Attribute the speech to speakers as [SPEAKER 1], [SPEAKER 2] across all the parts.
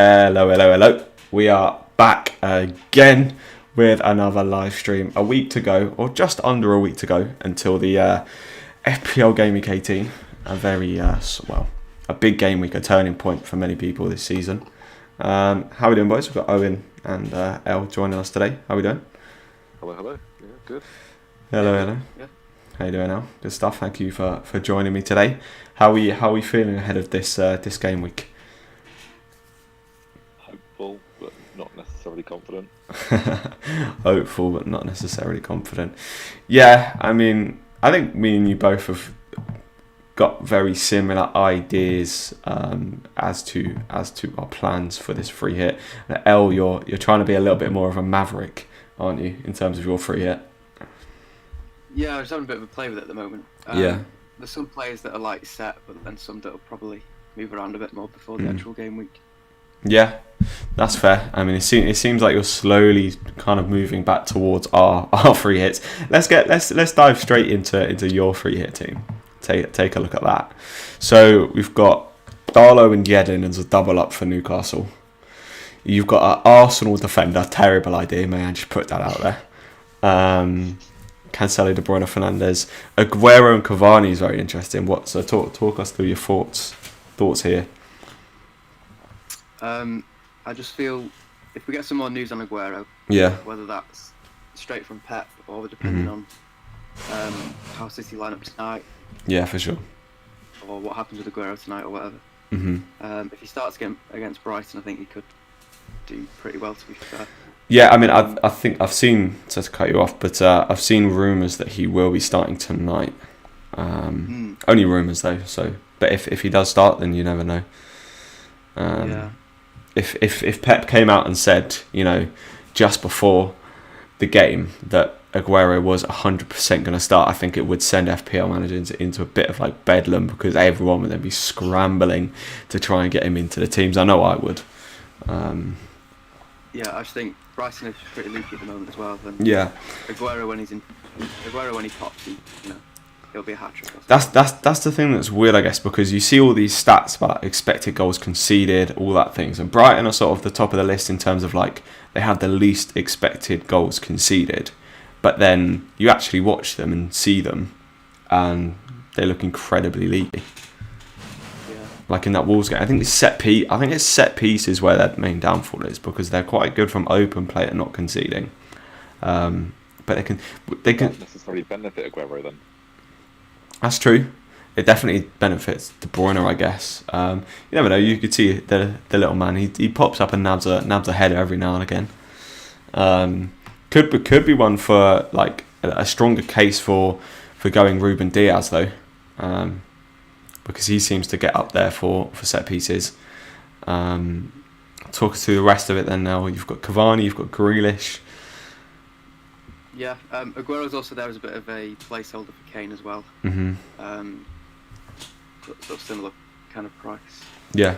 [SPEAKER 1] Hello, hello, hello. We are back again with another live stream. A week to go, or just under a week to go, until the FPL Game Week 18. A very, a big game week, a turning point for many people this season. How are we doing, boys? We've got Owen and El joining us today. How are we doing?
[SPEAKER 2] Hello, hello. Yeah, good.
[SPEAKER 1] Hello, hello.
[SPEAKER 2] Yeah.
[SPEAKER 1] How you doing, El? Good stuff. Thank you for joining me today. How are we feeling ahead of this game week?
[SPEAKER 2] Hopeful, but not necessarily confident.
[SPEAKER 1] Hopeful, but not necessarily confident. Yeah, I mean, I think me and you both have got very similar ideas as to our plans for this free hit. El, you're trying to be a little bit more of a maverick, aren't you, in terms of your free hit?
[SPEAKER 3] Yeah, I'm just having a bit of a play with it at the moment.
[SPEAKER 1] Yeah.
[SPEAKER 3] There's some players that are like set, but then some that will probably move around a bit more before the actual game week.
[SPEAKER 1] Yeah, that's fair. I mean, it seems like you're slowly kind of moving back towards our free hits. Let's dive straight into your free hit team. Take a look at that. So we've got Darlow and Yedlin as a double up for Newcastle. You've got an Arsenal defender. Terrible idea, may I just put that out there. Cancelo, De Bruyne, Fernandes, Aguero and Cavani is very interesting. Talk us through your thoughts here.
[SPEAKER 3] I just feel if we get some more news on Aguero, whether that's straight from Pep or depending on how City line up tonight,
[SPEAKER 1] yeah, for sure,
[SPEAKER 3] or what happens with Aguero tonight or whatever. If he starts against Brighton, I think he could do pretty well, to be fair.
[SPEAKER 1] Yeah, I mean, I think I've seen, to cut you off, but I've seen rumours that he will be starting tonight. Only rumours though. So, but if he does start, then you never know. If Pep came out and said, just before the game that Aguero was 100% going to start, I think it would send FPL managers into a bit of like bedlam, because everyone would then be scrambling to try and get him into the teams. I know I would.
[SPEAKER 3] Yeah, I just think Brighton is pretty leaky at the moment as well. And
[SPEAKER 1] yeah.
[SPEAKER 3] Aguero when he pops, he'll be a hat trick.
[SPEAKER 1] That's the thing that's weird, I guess, because you see all these stats about expected goals conceded, all that things, and Brighton are sort of the top of the list in terms of like they have the least expected goals conceded, but then you actually watch them and see them, and they look incredibly leaky. Like in that Wolves game, I think it's set pieces where their main downfall is, because they're quite good from open play at not conceding, but they can
[SPEAKER 2] not necessarily benefit Aguero then.
[SPEAKER 1] That's true. It definitely benefits De Bruyne, I guess. You never know. You could see the little man. He pops up and nabs a header every now and again. Could be one for like a stronger case for going Ruben Diaz though. Because he seems to get up there for set pieces. Talk us through the rest of it then now. You've got Cavani, you've got Grealish.
[SPEAKER 3] Yeah, Aguero's also there as a bit of a placeholder for Kane as well. Sort of similar kind of price.
[SPEAKER 1] Yeah.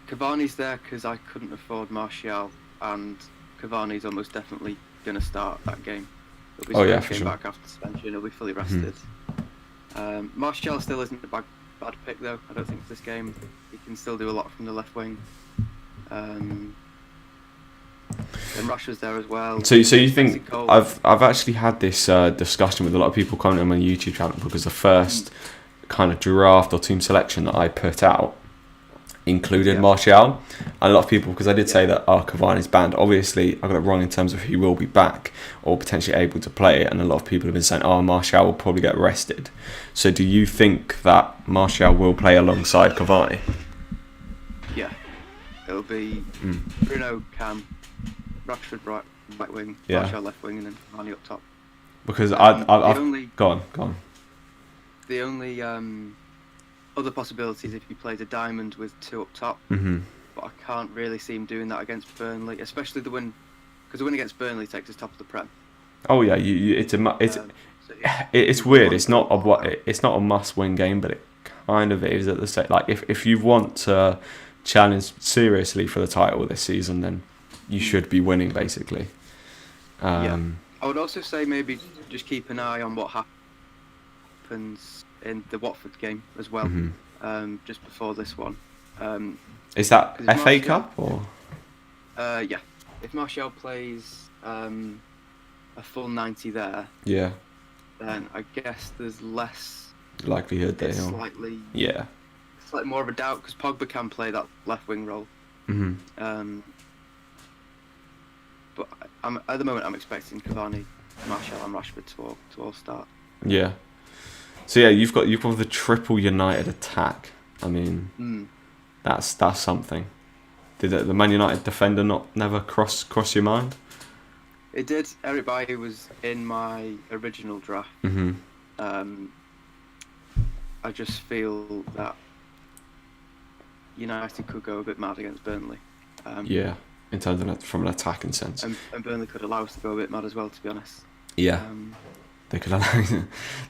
[SPEAKER 3] Cavani's there because I couldn't afford Martial, and Cavani's almost definitely going to start that game. He'll be
[SPEAKER 1] for sure.
[SPEAKER 3] back after suspension. He'll be fully rested. Martial still isn't a bad pick though. I don't think for this game he can still do a lot from the left wing. And Rashford's there as well.
[SPEAKER 1] So you think I've actually had this discussion with a lot of people commenting on my YouTube channel, because the first kind of draft or team selection that I put out included Martial. And a lot of people, because I did say that Cavani's banned. Obviously, I got it wrong in terms of he will be back or potentially able to play, and a lot of people have been saying, Martial will probably get rested. So do you think that Martial will play alongside Cavani?
[SPEAKER 3] Yeah, it'll be Bruno, Cam, Rashford right wing, Martial left wing, and then Cavani up top.
[SPEAKER 1] Because go on.
[SPEAKER 3] The only other possibilities if he plays a diamond with two up top, but I can't really see him doing that against Burnley, especially the win, because the win against Burnley takes us top of the Prem.
[SPEAKER 1] Oh yeah, it's weird. It's not a must-win game, but it kind of is at the same. Like if you want to challenge seriously for the title this season, then you should be winning basically.
[SPEAKER 3] I would also say maybe just keep an eye on what happens in the Watford game as well, just before this one.
[SPEAKER 1] Is that
[SPEAKER 3] 'cause if
[SPEAKER 1] FA
[SPEAKER 3] Martial-
[SPEAKER 1] Cup or?
[SPEAKER 3] Yeah. If Martial plays a full 90 there,
[SPEAKER 1] Yeah.
[SPEAKER 3] then I guess there's less.
[SPEAKER 1] Likelihood that
[SPEAKER 3] It's
[SPEAKER 1] he'll.
[SPEAKER 3] slightly more of a doubt because Pogba can play that left wing role.
[SPEAKER 1] Mm-hmm.
[SPEAKER 3] But at the moment I'm expecting Cavani, Martial, and Rashford to all start.
[SPEAKER 1] Yeah. So yeah, you've got the triple United attack. I mean, that's something. Did the Man United defender never cross your mind?
[SPEAKER 3] It did. Eric Bailly was in my original draft.
[SPEAKER 1] Mm-hmm.
[SPEAKER 3] I just feel that United could go a bit mad against Burnley.
[SPEAKER 1] Yeah, in terms of from an attacking sense.
[SPEAKER 3] And Burnley could allow us to go a bit mad as well, to be honest.
[SPEAKER 1] Yeah, they could allow.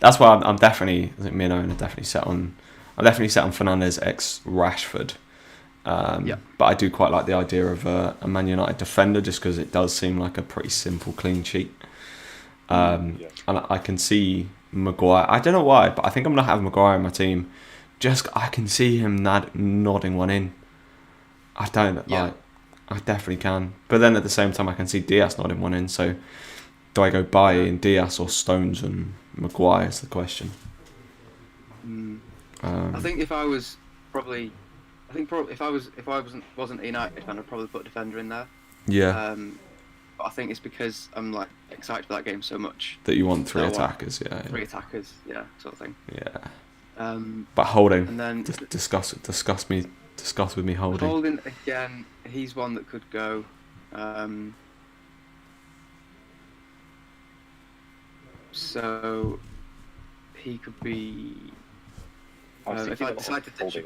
[SPEAKER 1] That's why I'm definitely. I think me and Owen are definitely set on. I'm definitely set on Fernandes ex Rashford. But I do quite like the idea of a Man United defender just because it does seem like a pretty simple clean sheet. And I can see Maguire. I don't know why, but I think I'm going to have Maguire in my team. Just I can see him nodding one in. I definitely can. But then at the same time, I can see Diaz nodding one in. So do I go Bailly and Diaz or Stones and Maguire is the question.
[SPEAKER 3] I think if I was probably... if I wasn't a United fan, I'd probably put a defender in there.
[SPEAKER 1] Yeah.
[SPEAKER 3] But I think it's because I'm like excited for that game so much
[SPEAKER 1] that you want three attackers. Yeah.
[SPEAKER 3] Three attackers, yeah, sort of thing.
[SPEAKER 1] Yeah. But Holding.
[SPEAKER 3] And then
[SPEAKER 1] discuss with me Holding.
[SPEAKER 3] Holding again, he's one that could go. So he could be. If I decide to ditch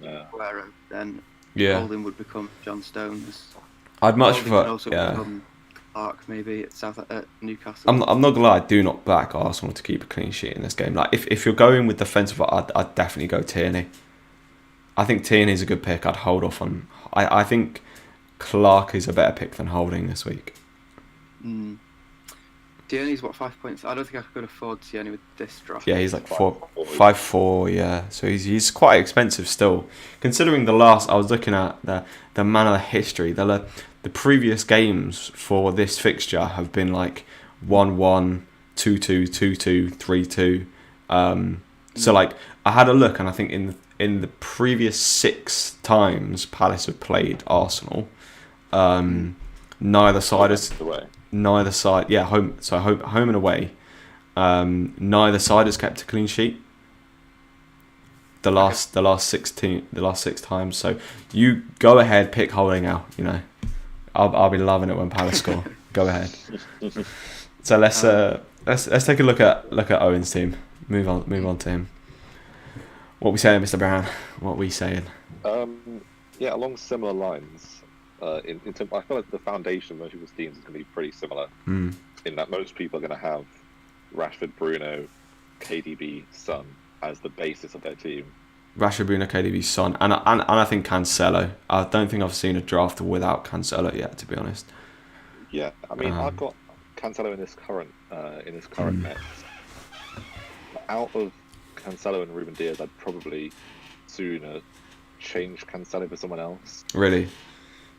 [SPEAKER 3] Aguero, then Holding would become John Stones.
[SPEAKER 1] I'd much prefer.
[SPEAKER 3] Also become Clark maybe at Newcastle.
[SPEAKER 1] I'm not gonna lie. I do not back Arsenal to keep a clean sheet in this game. Like if you're going with defensive, I'd definitely go Tierney. I think Tierney's a good pick. I'd hold off on. I think Clark is a better pick than Holding this week.
[SPEAKER 3] Tierney's what, 5 points? I don't think I could afford Tierney with this draft.
[SPEAKER 1] Yeah, he's like 5'4". Yeah, so he's quite expensive still. Considering I was looking at the man of the history. The previous games for this fixture have been like 1-1, 2-2, 2-2, 3-2. So like I had a look, and I think in the previous 6 times Palace have played Arsenal, neither side has. Home and away. Neither side has kept a clean sheet. The last 6 times. So you go ahead, pick Holding out. You know, I'll be loving it when Palace score. Go ahead. So let's take a look at Owen's team. Move on to him. What we saying, Mr. Brown? What we saying?
[SPEAKER 2] Along similar lines. In terms, I feel like the foundation of most people's teams is going to be pretty similar. In that most people are going to have Rashford, Bruno, KDB, Son as the basis of their team.
[SPEAKER 1] Rashford, Bruno, KDB, Son, and I think Cancelo. I don't think I've seen a draft without Cancelo yet, to be honest.
[SPEAKER 2] Yeah, I mean I've got Cancelo in this current mix. Out of Cancelo and Ruben Diaz, I'd probably sooner change Cancelo for someone else.
[SPEAKER 1] Really?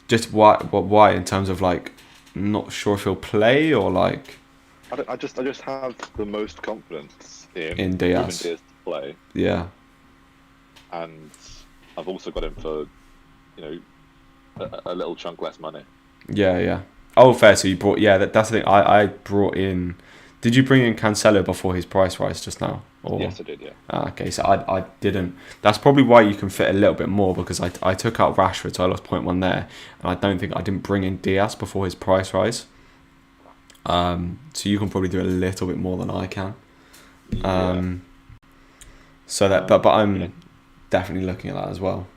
[SPEAKER 1] Just why in terms of like not sure if he'll play or like
[SPEAKER 2] I just have the most confidence
[SPEAKER 1] in Diaz.
[SPEAKER 2] Ruben Diaz to play.
[SPEAKER 1] Yeah.
[SPEAKER 2] And I've also got him for a little chunk less money.
[SPEAKER 1] Yeah. Oh, fair. So you brought that's the thing. I brought in. Did you bring in Cancelo before his price rise just now? Or?
[SPEAKER 2] Yes, I did. Yeah.
[SPEAKER 1] Okay, so I didn't. That's probably why you can fit a little bit more because I took out Rashford, so I lost 0.1 there, and I didn't bring in Diaz before his price rise. So you can probably do a little bit more than I can. So that, but I'm definitely looking at that as well.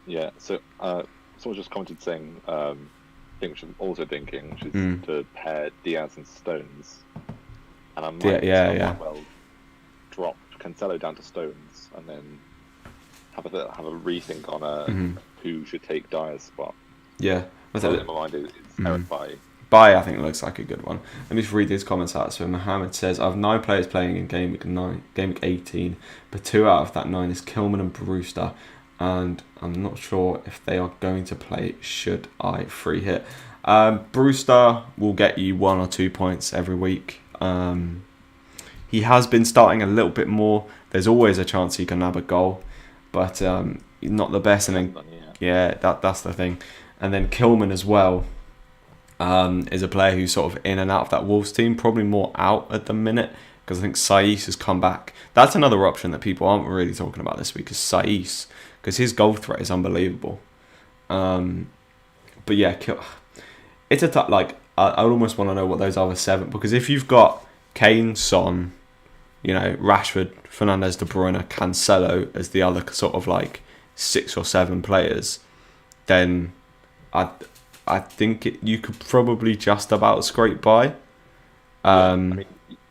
[SPEAKER 2] Yeah. So someone just commented saying. Which I'm also thinking, which is to pair Diaz and Stones, and I might well drop Cancelo down to Stones, and then have a rethink on who should take Dyer's spot.
[SPEAKER 1] Yeah,
[SPEAKER 2] in my mind it's Eric Bailly.
[SPEAKER 1] Baye, I think, looks like a good one. Let me just read these comments out. So Mohammed says, I have 9 players playing in game week 18, but 2 out of that 9 is Kilman and Brewster, and I'm not sure if they are going to play. Should I free hit? Brewster will get you 1 or 2 points every week. He has been starting a little bit more. There's always a chance he can nab a goal, but not the best. And then that's the thing. And then Kilman as well is a player who's sort of in and out of that Wolves team, probably more out at the minute because I think Saiss has come back. That's another option that people aren't really talking about this week is Saiss, because his goal threat is unbelievable. But yeah, it's a tough. Like I would almost want to know what those other 7, because if you've got Kane, Son, Rashford, Fernandes, De Bruyne, Cancelo as the other sort of like 6 or 7 players, then I think you could probably just about scrape by.
[SPEAKER 2] I mean,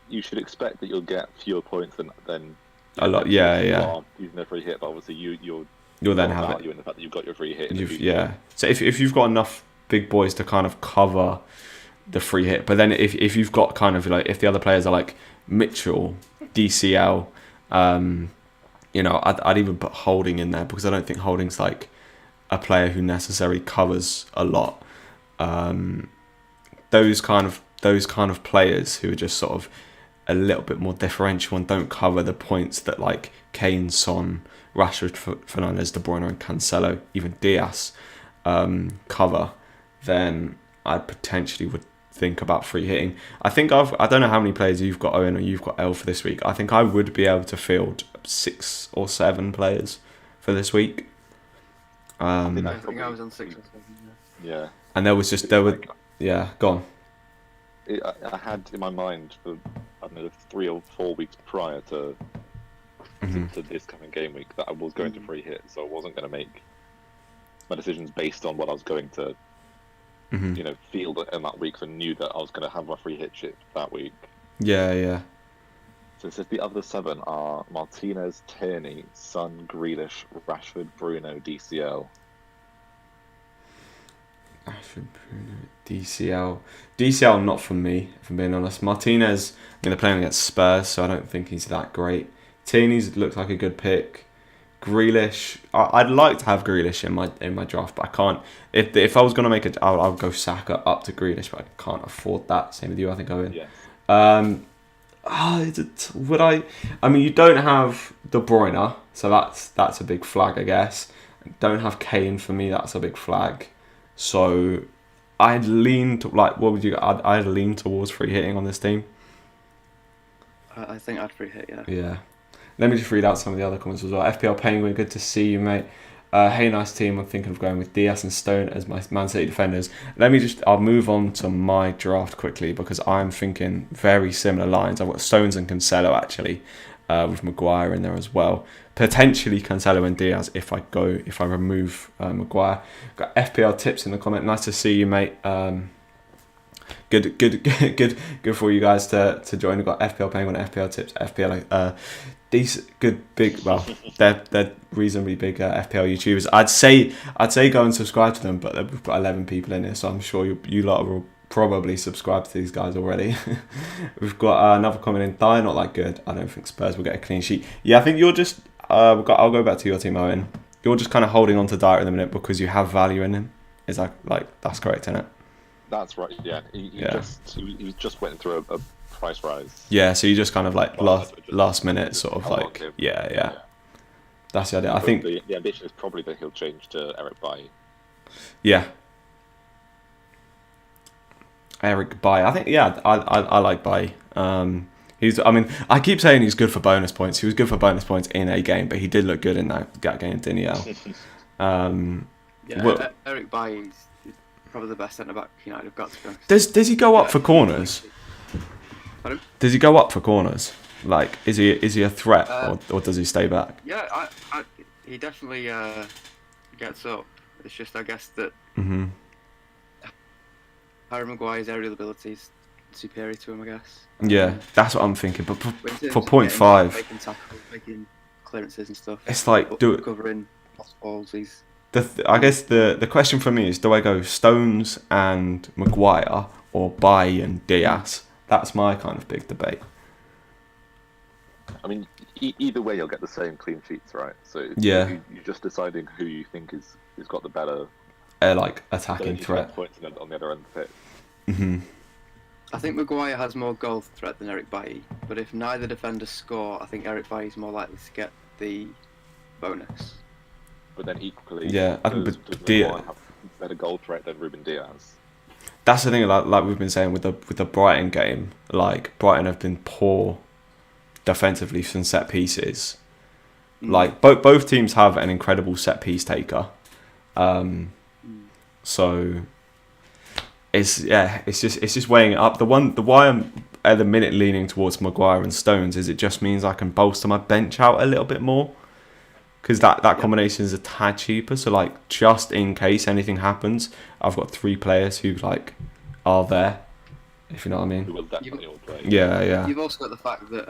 [SPEAKER 2] you should expect that you'll get fewer points than
[SPEAKER 1] a lot. Yeah.
[SPEAKER 2] Using a free hit, but obviously you'll
[SPEAKER 1] then have
[SPEAKER 2] value in the fact that you've got your free hit.
[SPEAKER 1] So if you've got enough big boys to kind of cover the free hit, but then if you've got kind of like if the other players are like Mitchell, DCL, I'd even put Holding in there, because I don't think Holding's like a player who necessarily covers a lot. Those kind of players who are just sort of a little bit more differential and don't cover the points that like Kane, Son, Rashford, Fernandes, De Bruyne and Cancelo, even Diaz cover, then I potentially would think about free hitting. I don't know how many players you've got, Owen, or you've got L for this week. I think I would be able to field 6 or 7 players for this week.
[SPEAKER 3] I think I was on 6 or 7.
[SPEAKER 2] Yeah.
[SPEAKER 1] And go on.
[SPEAKER 2] I had in my mind for 3 or 4 weeks prior to this coming game week that I was going to free hit, so I wasn't going to make my decisions based on what I was going to field in that week. So I knew that I was going to have my free hit chip that week.
[SPEAKER 1] Yeah.
[SPEAKER 2] So it says the other 7 are Martinez, Tierney, Son, Grealish, Rashford, Bruno, DCL.
[SPEAKER 1] DCL not for me, if I'm being honest. Martinez, they're playing against Spurs, so I don't think he's that great. Tierney's looks like a good pick. Grealish, I'd like to have Grealish in my draft, but I can't. If I was going to make it, I'll go Saka up to Grealish, but I can't afford that. Same with you, I think, Owen.
[SPEAKER 2] Yeah.
[SPEAKER 1] Would I? I mean, you don't have De Bruyne, so that's a big flag, I guess. Don't have Kane for me, that's a big flag. So I'd lean to what would you? I'd lean towards free hitting on this team.
[SPEAKER 3] I think I'd free hit, yeah.
[SPEAKER 1] Yeah. Let me just read out some of the other comments as well. FPL Penguin, good to see you, mate. Hey, nice team. I'm thinking of going with Diaz and Stone as my Man City defenders. I'll move on to my draft quickly because I'm thinking very similar lines. I've got Stones and Cancelo actually, with Maguire in there as well. Potentially Cancelo and Diaz if I remove Maguire. Got FPL tips in the comment. Nice to see you, mate. Good for you guys to join. We've got FPL Penguin, FPL tips, FPL decent, good, big. Well, they're reasonably big FPL YouTubers. I'd say go and subscribe to them, but we've got 11 people in here, so I'm sure you lot will probably subscribe to these guys already. We've got another comment in. Dyer not that good. I don't think Spurs will get a clean sheet. Yeah, I think you're just. I'll go back to your team, Owen. You're just kind of holding on to Dyer at the minute because you have value in him. Is that that's correct, isn't it?
[SPEAKER 2] That's right. Yeah, he just went through a price rise.
[SPEAKER 1] Yeah, so you just kind of last minute sort of yeah. That's the idea. I think
[SPEAKER 2] the ambition is probably that he'll change to Eric Bailly.
[SPEAKER 1] Yeah. Eric Bailly. I think I like Bailly. I keep saying he's good for bonus points. He was good for bonus points in a game, but he did look good in that game, didn't he?
[SPEAKER 3] Eric Bailly is probably the best centre back United have got, to be honest.
[SPEAKER 1] Does he go up for corners?
[SPEAKER 3] Pardon?
[SPEAKER 1] Does he go up for corners? Like, is he a threat, or does he stay back?
[SPEAKER 3] Yeah, he definitely gets up. It's just, I guess, that Harry Maguire's aerial ability is superior to him, I guess.
[SPEAKER 1] Yeah, that's what I'm thinking. But for 0.5,
[SPEAKER 3] making tackles, making clearances and stuff.
[SPEAKER 1] It's like
[SPEAKER 3] covering lost balls.
[SPEAKER 1] I guess the question for me is: do I go Stones and Maguire, or Bailly and Diaz? That's my kind of big debate.
[SPEAKER 2] I mean, either way, you'll get the same clean sheets, right? So
[SPEAKER 1] yeah,
[SPEAKER 2] you're just deciding who you think is got the better,
[SPEAKER 1] like attacking threat
[SPEAKER 2] points on the other end of the pitch.
[SPEAKER 1] Mm-hmm.
[SPEAKER 3] I think Maguire has more goal threat than Eric Bailly, but if neither defender score, I think Eric Bailly is more likely to get the bonus.
[SPEAKER 2] But then equally,
[SPEAKER 1] yeah, I think
[SPEAKER 2] does Maguire have better goal threat than Ruben Diaz?
[SPEAKER 1] That's the thing, like we've been saying with the Brighton game. Like Brighton have been poor defensively from set pieces. Like both teams have an incredible set piece taker. So it's just weighing it up. The why I'm at the minute leaning towards Maguire and Stones is it just means I can bolster my bench out a little bit more, because that combination is a tad cheaper. So like just in case anything happens, I've got 3 players who like are there, if you know what I mean.
[SPEAKER 2] Who will definitely all play.
[SPEAKER 1] Yeah.
[SPEAKER 3] You've also got the fact that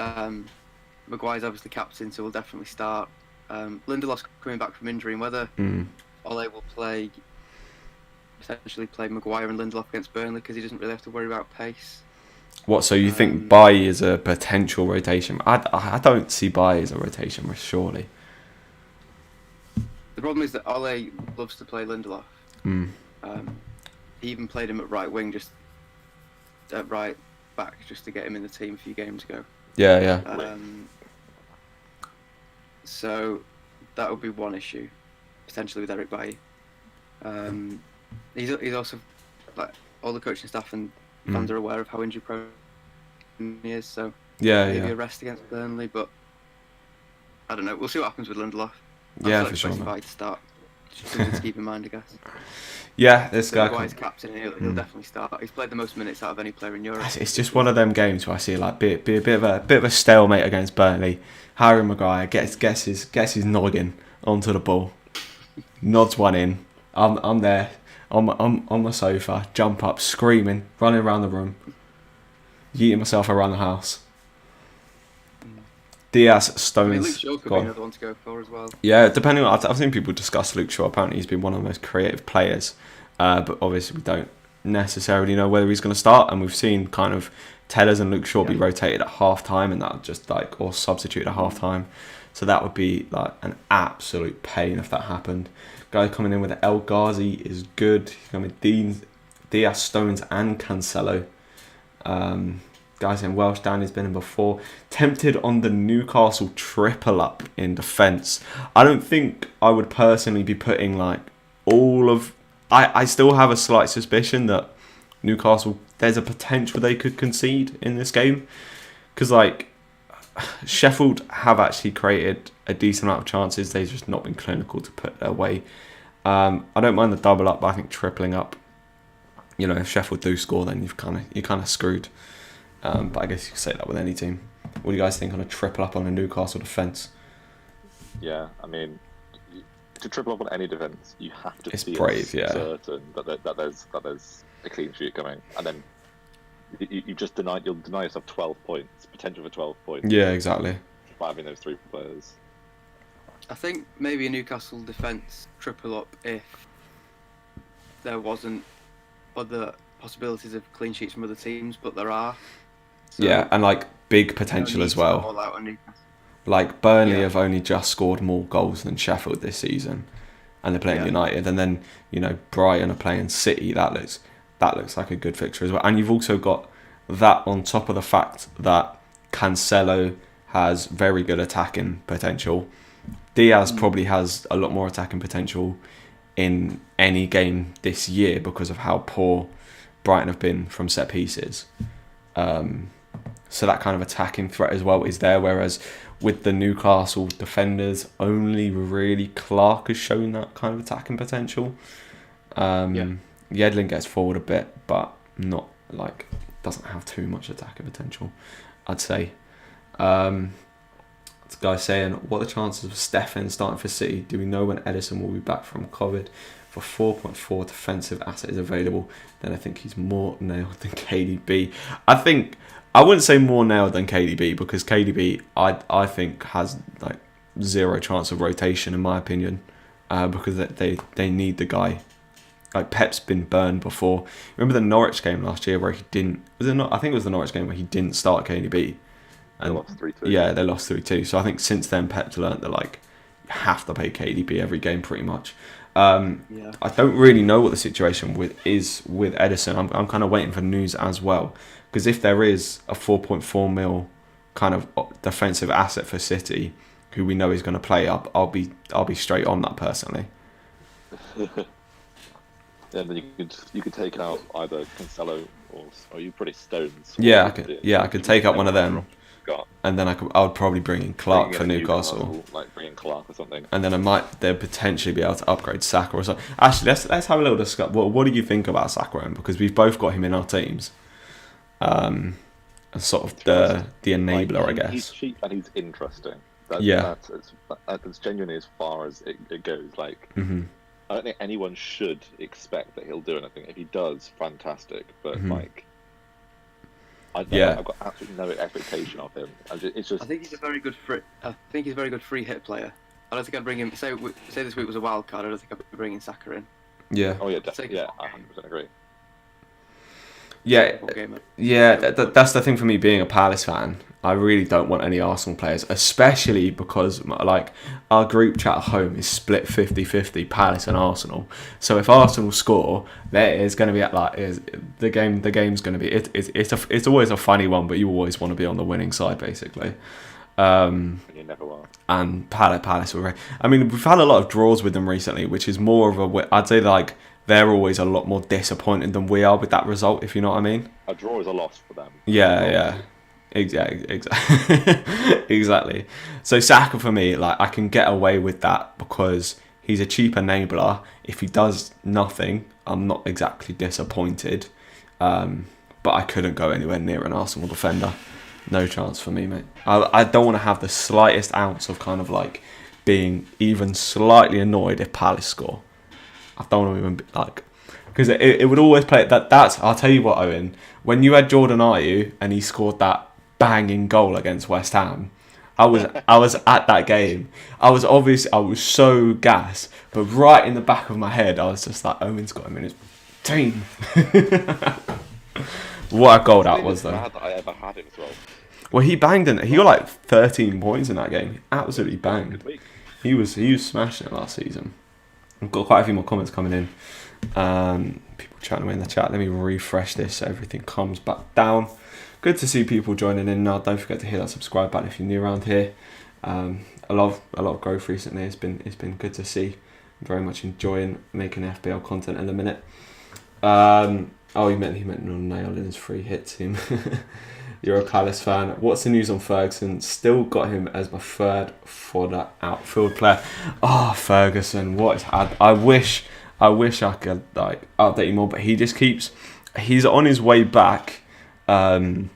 [SPEAKER 3] Maguire's obviously captain, so will definitely start. Lindelof's coming back from injury, and whether Ole will potentially play Maguire and Lindelof against Burnley, because he doesn't really have to worry about pace.
[SPEAKER 1] What? So you think Bailly is a potential rotation? I don't see Bailly as a rotation risk, surely.
[SPEAKER 3] The problem is that Ole loves to play Lindelof. He even played him at right wing, just at right back, just to get him in the team a few games ago.
[SPEAKER 1] Yeah.
[SPEAKER 3] So that would be one issue, potentially, with Eric Bailly. He's also, like, all the coaching staff and fans are aware of how injury prone he is, so maybe a rest against Burnley, but I don't know. We'll see what happens with Lindelof.
[SPEAKER 1] Yeah, for sure.
[SPEAKER 3] To start. Just something to keep in mind, I guess.
[SPEAKER 1] Yeah, this guy.
[SPEAKER 3] Maguire's captain, he'll definitely start. He's played the most minutes out of any player in Europe.
[SPEAKER 1] It's just one of them games where I see like be a bit of a stalemate against Burnley. Harry Maguire gets his noggin onto the ball, nods one in. I'm there. I'm on the sofa, jump up, screaming, running around the room, yeeting myself around the house. Diaz, Stones.
[SPEAKER 3] Luke Shaw could be another one to go for as well.
[SPEAKER 1] Yeah, depending on, I've seen people discuss Luke Shaw. Apparently, he's been one of the most creative players, but obviously we don't necessarily know whether he's going to start. And we've seen kind of Tellers and Luke Shaw be rotated at half time, and that just or substituted at half time. So that would be like an absolute pain if that happened. Guy coming in with El Ghazi is good. He's coming with Diaz, Stones, and Cancelo. Guys in Welsh, Danny's been in before. Tempted on the Newcastle triple up in defence. I don't think I would personally be putting like all of... I still have a slight suspicion that Newcastle, there's a potential they could concede in this game. Because like Sheffield have actually created a decent amount of chances. They've just not been clinical to put their way. I don't mind the double up, but I think tripling up, if Sheffield do score, then you're kind of screwed. But I guess you could say that with any team. What do you guys think on a triple up on a Newcastle defence?
[SPEAKER 2] Yeah, I mean, to triple up on any defence, you have to be certain that there's a clean sheet coming, and then you'll deny yourself 12 points, potential for 12 points.
[SPEAKER 1] Yeah, exactly.
[SPEAKER 2] By having those 3 players.
[SPEAKER 3] I think maybe a Newcastle defence triple up if there wasn't other possibilities of clean sheets from other teams, but there are. So
[SPEAKER 1] yeah, and like big potential as well. Like Burnley have only just scored more goals than Sheffield this season, and they're playing United, and then Brighton are playing City. That looks like a good fixture as well. And you've also got that on top of the fact that Cancelo has very good attacking potential. Diaz probably has a lot more attacking potential in any game this year because of how poor Brighton have been from set pieces. So that kind of attacking threat as well is there, whereas with the Newcastle defenders, only really Clark has shown that kind of attacking potential. Yedlin gets forward a bit, but not doesn't have too much attacking potential, I'd say. This guy saying, what are the chances of Stefan starting for City? Do we know when Edison will be back from COVID? For 4.4 defensive asset is available, then I think he's more nailed than KDB. I wouldn't say more nailed than KDB, because KDB I think has like zero chance of rotation in my opinion, because they need the guy like Pep's been burned before. Remember the Norwich game last year where he didn't? Was it not? I think it was the Norwich game where he didn't start KDB.
[SPEAKER 2] And they lost 3-2.
[SPEAKER 1] Yeah, they lost 3-2. So I think since then Pep's learned that like you have to play KDB every game pretty much. I don't really know what the situation is with Edison. I'm kind of waiting for news as well, because if there is a 4.4 mil kind of defensive asset for City, who we know is going to play up, I'll be straight on that personally.
[SPEAKER 2] Yeah, then you could take out either Cancelo or you pretty Stones.
[SPEAKER 1] Yeah, I could take out one of them. And then I would probably bring in Clark for Newcastle.
[SPEAKER 2] Like bring in Clark or something.
[SPEAKER 1] And then they'd potentially be able to upgrade Saka or something. Actually, let's have a little discussion. What do you think about Saka? Because we've both got him in our teams. Sort of the enabler, I guess.
[SPEAKER 2] He's cheap and he's interesting. That's genuinely as far as it goes. Like, I don't think anyone should expect that he'll do anything. If he does, fantastic. But like, I've got absolutely no expectation of him. It's just.
[SPEAKER 3] I think he's a very good free hit player. I don't think I'd bring him. Say this week was a wild card. I don't think I'd be bringing Saka in.
[SPEAKER 1] Yeah.
[SPEAKER 2] Oh yeah, definitely. Yeah, I 100% agree.
[SPEAKER 1] Yeah, that's the thing for me being a Palace fan. I really don't want any Arsenal players, especially because like our group chat at home is split 50-50 Palace and Arsenal. So if Arsenal score, there is going to be the game's going to be it's always a funny one, but you always want to be on the winning side basically.
[SPEAKER 2] You never will.
[SPEAKER 1] And Palace were. I mean, we've had a lot of draws with them recently, which is more of I'd say like. They're always a lot more disappointed than we are with that result, if you know what I mean.
[SPEAKER 2] A draw is a loss for them.
[SPEAKER 1] Yeah. Exactly. So Saka for me, like I can get away with that because he's a cheap enabler. If he does nothing, I'm not exactly disappointed. But I couldn't go anywhere near an Arsenal defender. No chance for me, mate. I don't want to have the slightest ounce of kind of like being even slightly annoyed if Palace score. I don't want to even be like, because it would always play that's. I'll tell you what, Owen. When you had Jordan Ayew and he scored that banging goal against West Ham, I was at that game. I was so gassed, but right in the back of my head, I was just like, Owen's got him in his team. What a goal that was, though.
[SPEAKER 2] That I ever had him as well.
[SPEAKER 1] Well, he banged in. He got like 13 points in that game. He absolutely banged. He was smashing it last season. I've got quite a few more comments coming in. People chatting away in the chat. Let me refresh this so everything comes back down. Good to see people joining in now. Don't forget to hit that subscribe button if you're new around here. A lot of growth recently. It's been good to see. I'm very much enjoying making FPL content in a minute. He meant no nail in his free hit team. You're a Palace fan. What's the news on Ferguson? Still got him as my third for that outfield player. Oh, Ferguson! I wish I could like update him more, but he just keeps. He's on his way back from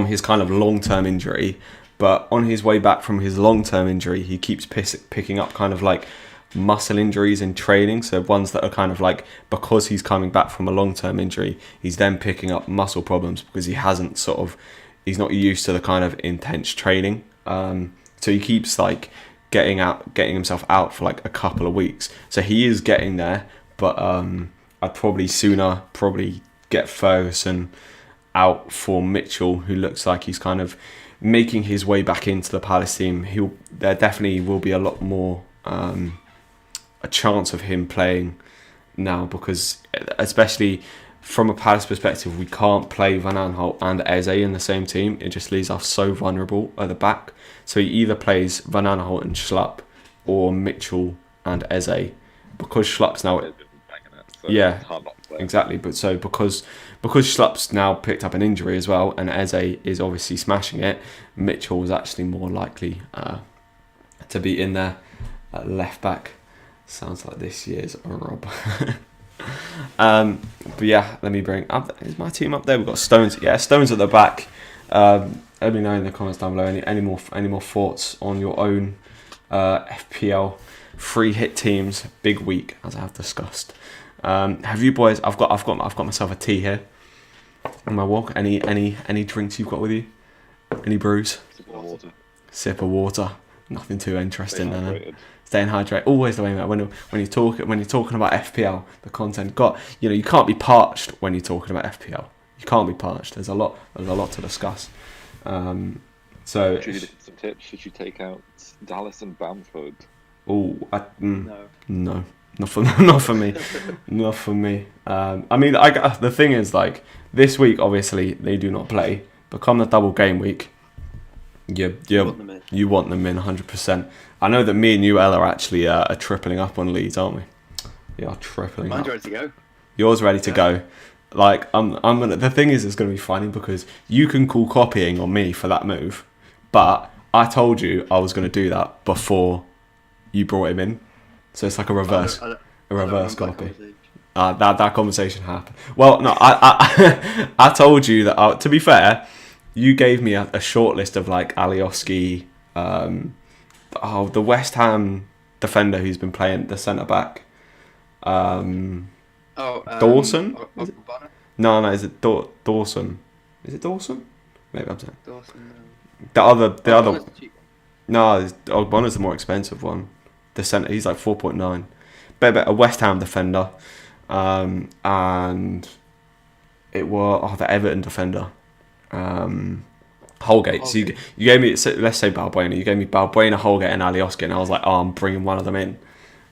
[SPEAKER 1] his kind of long-term injury, but on his way back from his long-term injury, he keeps picking up kind of like muscle injuries in training, so ones that are kind of like, because he's coming back from a long-term injury, he's then picking up muscle problems because he's not used to the kind of intense training, so he keeps like getting himself out for like a couple of weeks. So he is getting there, but I'd probably sooner get Ferguson out for Mitchell, who looks like he's kind of making his way back into the Palace team. There definitely will be a lot more a chance of him playing now, because especially from a Palace perspective, we can't play Van Aanholt and Eze in the same team. It just leaves us so vulnerable at the back. So he either plays Van Aanholt and Schlupp or Mitchell and Eze, because Schlupp's now exactly. But so because Schlupp's now picked up an injury as well, and Eze is obviously smashing it, Mitchell was actually more likely to be in there at left back. Sounds like this year's Rob. But yeah, let me bring up. Is my team up there? We've got Stones. Yeah, Stones at the back. Let me know in the comments down below any more thoughts on your own FPL free hit teams. Big week, as I have discussed. Have you boys? I've got myself a tea here on my walk. Any drinks you've got with you? Any brews?
[SPEAKER 2] Sip of water.
[SPEAKER 1] Sip of water. Nothing too interesting.
[SPEAKER 2] Staying
[SPEAKER 1] Staying hydrated, always the way, mate. When you're talking about FPL, the content you can't be parched when you're talking about FPL. You can't be parched. There's a lot to discuss. So
[SPEAKER 2] should you look at some tips? Should you take out Dallas and Bamford?
[SPEAKER 1] Oh,
[SPEAKER 3] No,
[SPEAKER 1] not for me, not for me. I mean, the thing is, like, this week, obviously they do not play. But come the double game week, you want them in 100%. I know that me and you, Ella, are actually are tripling up on leads, aren't we? Yeah, tripling up.
[SPEAKER 3] Mine's ready to go.
[SPEAKER 1] Yours ready to go. Like, I'm gonna. The thing is, it's gonna be funny because you can call copying on me for that move, but I told you I was gonna do that before you brought him in, so it's like a reverse copy. That conversation happened. Well, no, I told you that. To be fair, you gave me a short list of like Alioski, the West Ham defender who's been playing the centre back. Dawson? No, is it Dawson? Is it Dawson? Maybe I'm saying.
[SPEAKER 3] Dawson,
[SPEAKER 1] no. The other. No, Ogbonna's the more expensive one. The centre, he's like 4.9. But a West Ham defender, and it was the Everton defender, Holgate. So you gave me, let's say Balbuena. You gave me Balbuena, Holgate, and Alioski, and I was like, oh, I'm bringing one of them in,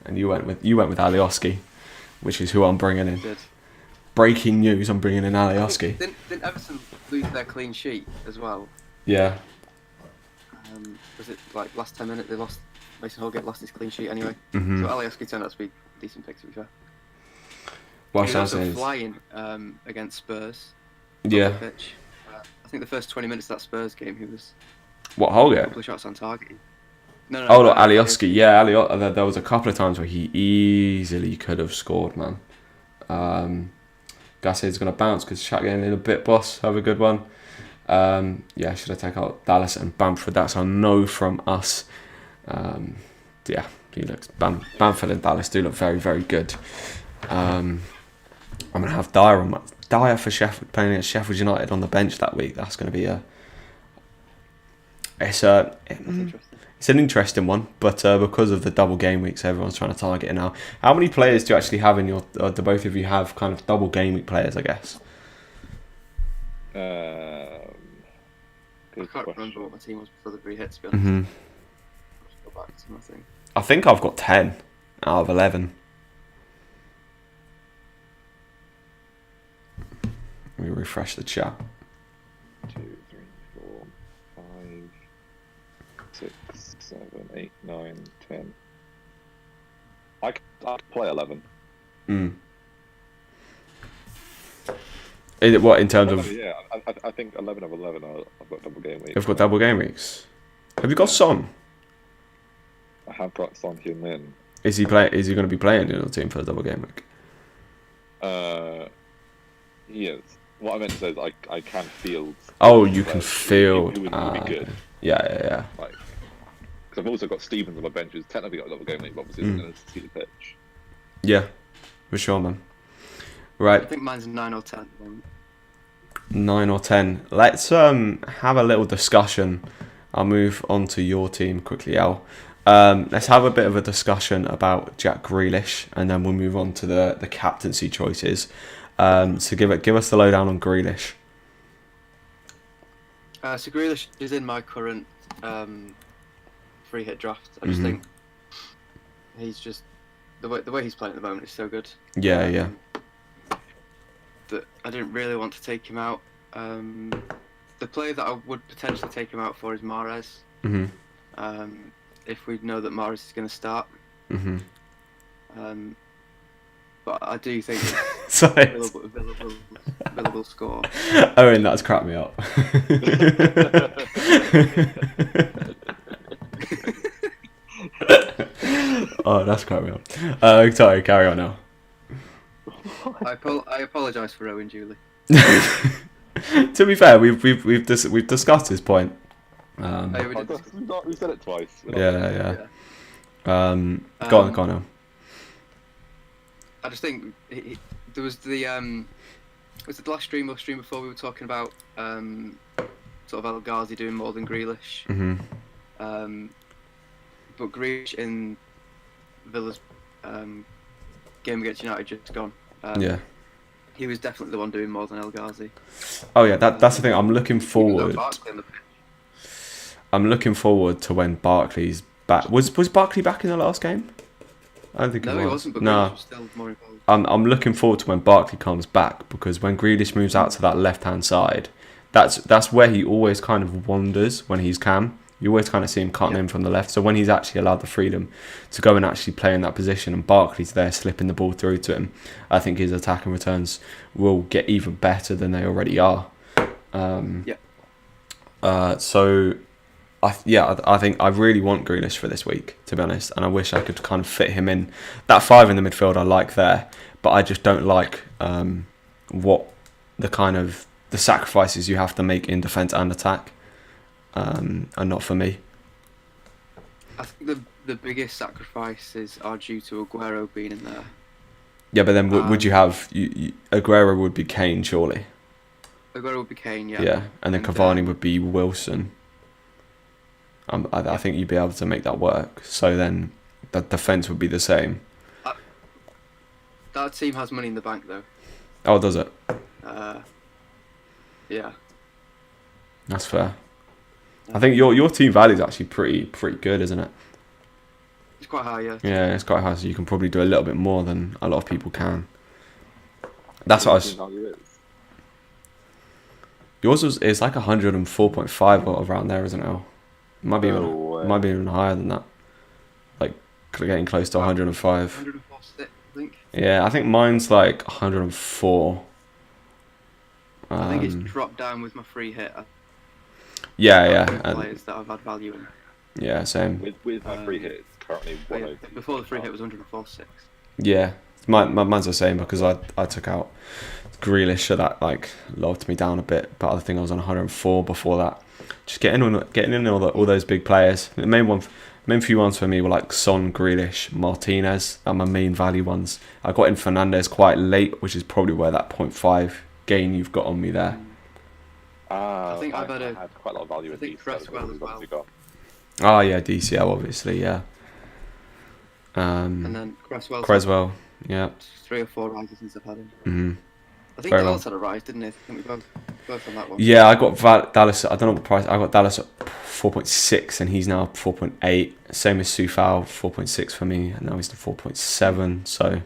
[SPEAKER 1] and you went with Alioski, which is who I'm bringing in. Breaking news: I'm bringing in Alioski.
[SPEAKER 3] Didn't Everton lose their clean sheet as well?
[SPEAKER 1] Yeah.
[SPEAKER 3] Was it like last 10 minutes they lost? Mason Holgate lost his clean sheet anyway.
[SPEAKER 1] Mm-hmm.
[SPEAKER 3] So Alioski turned out to be a decent pick, to be fair.
[SPEAKER 1] Well,
[SPEAKER 3] he was also flying against Spurs.
[SPEAKER 1] Yeah.
[SPEAKER 3] Pitch. I think the first 20 minutes of that Spurs game, he was.
[SPEAKER 1] What, Holgate?
[SPEAKER 3] A couple of shots on target. No.
[SPEAKER 1] Oh, look, Alioski. Yeah, there was a couple of times where he easily could have scored, man. Guy said he's going to bounce because Shaq getting in a bit, boss. Have a good one. Yeah, should I take out Dallas and Bamford? That's a no from us. Yeah, he looks Bamford and Dallas do look very, very good. I'm gonna have Dyer for Sheffield, playing against Sheffield United on the bench that week. That's gonna be it's an interesting one, but because of the double game weeks, everyone's trying to target it now. How many players do you actually have in your? Do both of you have kind of double game week players? I guess.
[SPEAKER 3] I can't remember what my team was before the re-hit, to be honest.
[SPEAKER 1] Mm-hmm.
[SPEAKER 3] I'll just go back to my thing.
[SPEAKER 1] I think I've got 10 out of 11. Let me refresh the chat.
[SPEAKER 2] 2, 3, 4, 5, 6, 7, 8, 9, 10. I could play 11.
[SPEAKER 1] What, in terms of...
[SPEAKER 2] Yeah, I think 11 of 11 I've got double game weeks.
[SPEAKER 1] You've got double game weeks. Have you got Son?
[SPEAKER 2] I have got Son Heung-min.
[SPEAKER 1] Is he going to be playing in your team for the double game week?
[SPEAKER 2] He is. What I meant to say is I can field.
[SPEAKER 1] Oh, you can field.
[SPEAKER 2] Who would be good.
[SPEAKER 1] Yeah.
[SPEAKER 2] Like, because I've also got Stevens on my bench, who's technically got a double game week, but obviously isn't going to see the pitch.
[SPEAKER 1] Yeah, for sure, man. Right.
[SPEAKER 3] I think mine's 9 or 10.
[SPEAKER 1] 9 or 10. Let's have a little discussion. I'll move on to your team quickly, Al. Let's have a bit of a discussion about Jack Grealish, and then we'll move on to the captaincy choices. So give us the lowdown on Grealish.
[SPEAKER 3] So Grealish is in my current free hit draft. I just think he's just the way he's playing at the moment is so good.
[SPEAKER 1] Yeah.
[SPEAKER 3] That I didn't really want to take him out. The player that I would potentially take him out for is Mahrez. If we know that Mahrez is going to start. But I do think Villa will score.
[SPEAKER 1] Owen, that's cracked me up. Oh, that's cracked me up. Sorry, carry on now.
[SPEAKER 3] I apologise for Owen, Julie.
[SPEAKER 1] To be fair, we've discussed this point.
[SPEAKER 2] We said it twice.
[SPEAKER 1] Yeah. Go on now.
[SPEAKER 3] I just think there was was it the last stream or stream before we were talking about sort of El Ghazi doing more than Grealish. but Grealish in Villa's game against United just gone.
[SPEAKER 1] Yeah.
[SPEAKER 3] He was definitely the one doing more than El Ghazi.
[SPEAKER 1] Oh yeah, that's the thing. I'm looking forward.
[SPEAKER 3] Barkley
[SPEAKER 1] I'm looking forward to when Barkley's back. Was Barkley back in the last game? I don't think
[SPEAKER 3] no,
[SPEAKER 1] he
[SPEAKER 3] he
[SPEAKER 1] was.
[SPEAKER 3] wasn't, but
[SPEAKER 1] No.
[SPEAKER 3] Grealish was still more involved.
[SPEAKER 1] I'm looking forward to when Barkley comes back, because when Grealish moves out to that left-hand side, that's where he always kind of wanders when he's Cam. You always kind of see him cutting in from the left. So when he's actually allowed the freedom to go and actually play in that position, and Barkley's there slipping the ball through to him, I think his attacking returns will get even better than they already are. So I think I really want Grealish for this week, to be honest, and I wish I could kind of fit him in. That 5 in the midfield I like there, but I just don't like what the sacrifices you have to make in defence and attack are not for me.
[SPEAKER 3] I think the biggest sacrifices are due to Aguero being in there.
[SPEAKER 1] Yeah, but then would you have Aguero would be Kane, surely?
[SPEAKER 3] Aguero would be Kane, yeah.
[SPEAKER 1] Yeah, and then Cavani would be Wilson. I think you'd be able to make that work. So then the defence would be the same.
[SPEAKER 3] That team has money in the bank, though.
[SPEAKER 1] Oh, does it?
[SPEAKER 3] Yeah.
[SPEAKER 1] That's fair. I think your team value is actually pretty good, isn't it?
[SPEAKER 3] It's quite high, yeah.
[SPEAKER 1] Yeah, it's quite high, so you can probably do a little bit more than a lot of people can. That's what I was... Yours is like 104.5 or around there, isn't it? It might be even higher than that. Like getting close to 105.
[SPEAKER 3] 104, I think.
[SPEAKER 1] Yeah, I think mine's like 104.
[SPEAKER 3] I think it's dropped down with my free hit.
[SPEAKER 1] Yeah.
[SPEAKER 3] Players that I've had value in.
[SPEAKER 1] Yeah, same.
[SPEAKER 2] With my free hit, it's currently 103.
[SPEAKER 3] Before the free hit was 104.6.
[SPEAKER 1] Yeah, mine's the same, because I took out Grealish, so that like lowered me down a bit. But I think I was on 104 before that. Just getting in all those big players. The main few ones for me were like Son, Grealish, Martinez. Are my main value ones. I got in Fernandes quite late, which is probably where that 0.5 gain you've got on me there.
[SPEAKER 3] I think I
[SPEAKER 2] had quite a lot of value in these.
[SPEAKER 3] Cresswell as well.
[SPEAKER 1] Oh yeah, DCL obviously, yeah.
[SPEAKER 3] And then
[SPEAKER 1] Cresswell, yeah.
[SPEAKER 3] 3 or 4 rises since I've had him.
[SPEAKER 1] Mm-hmm.
[SPEAKER 3] I think Dallas had a rise, didn't he? I think we both on that one.
[SPEAKER 1] Yeah, I got Dallas. I don't know what the price. I got Dallas at 4.6, and he's now 4.8. Same as Soufal, 4.6 for me, and now he's to 4.7. So,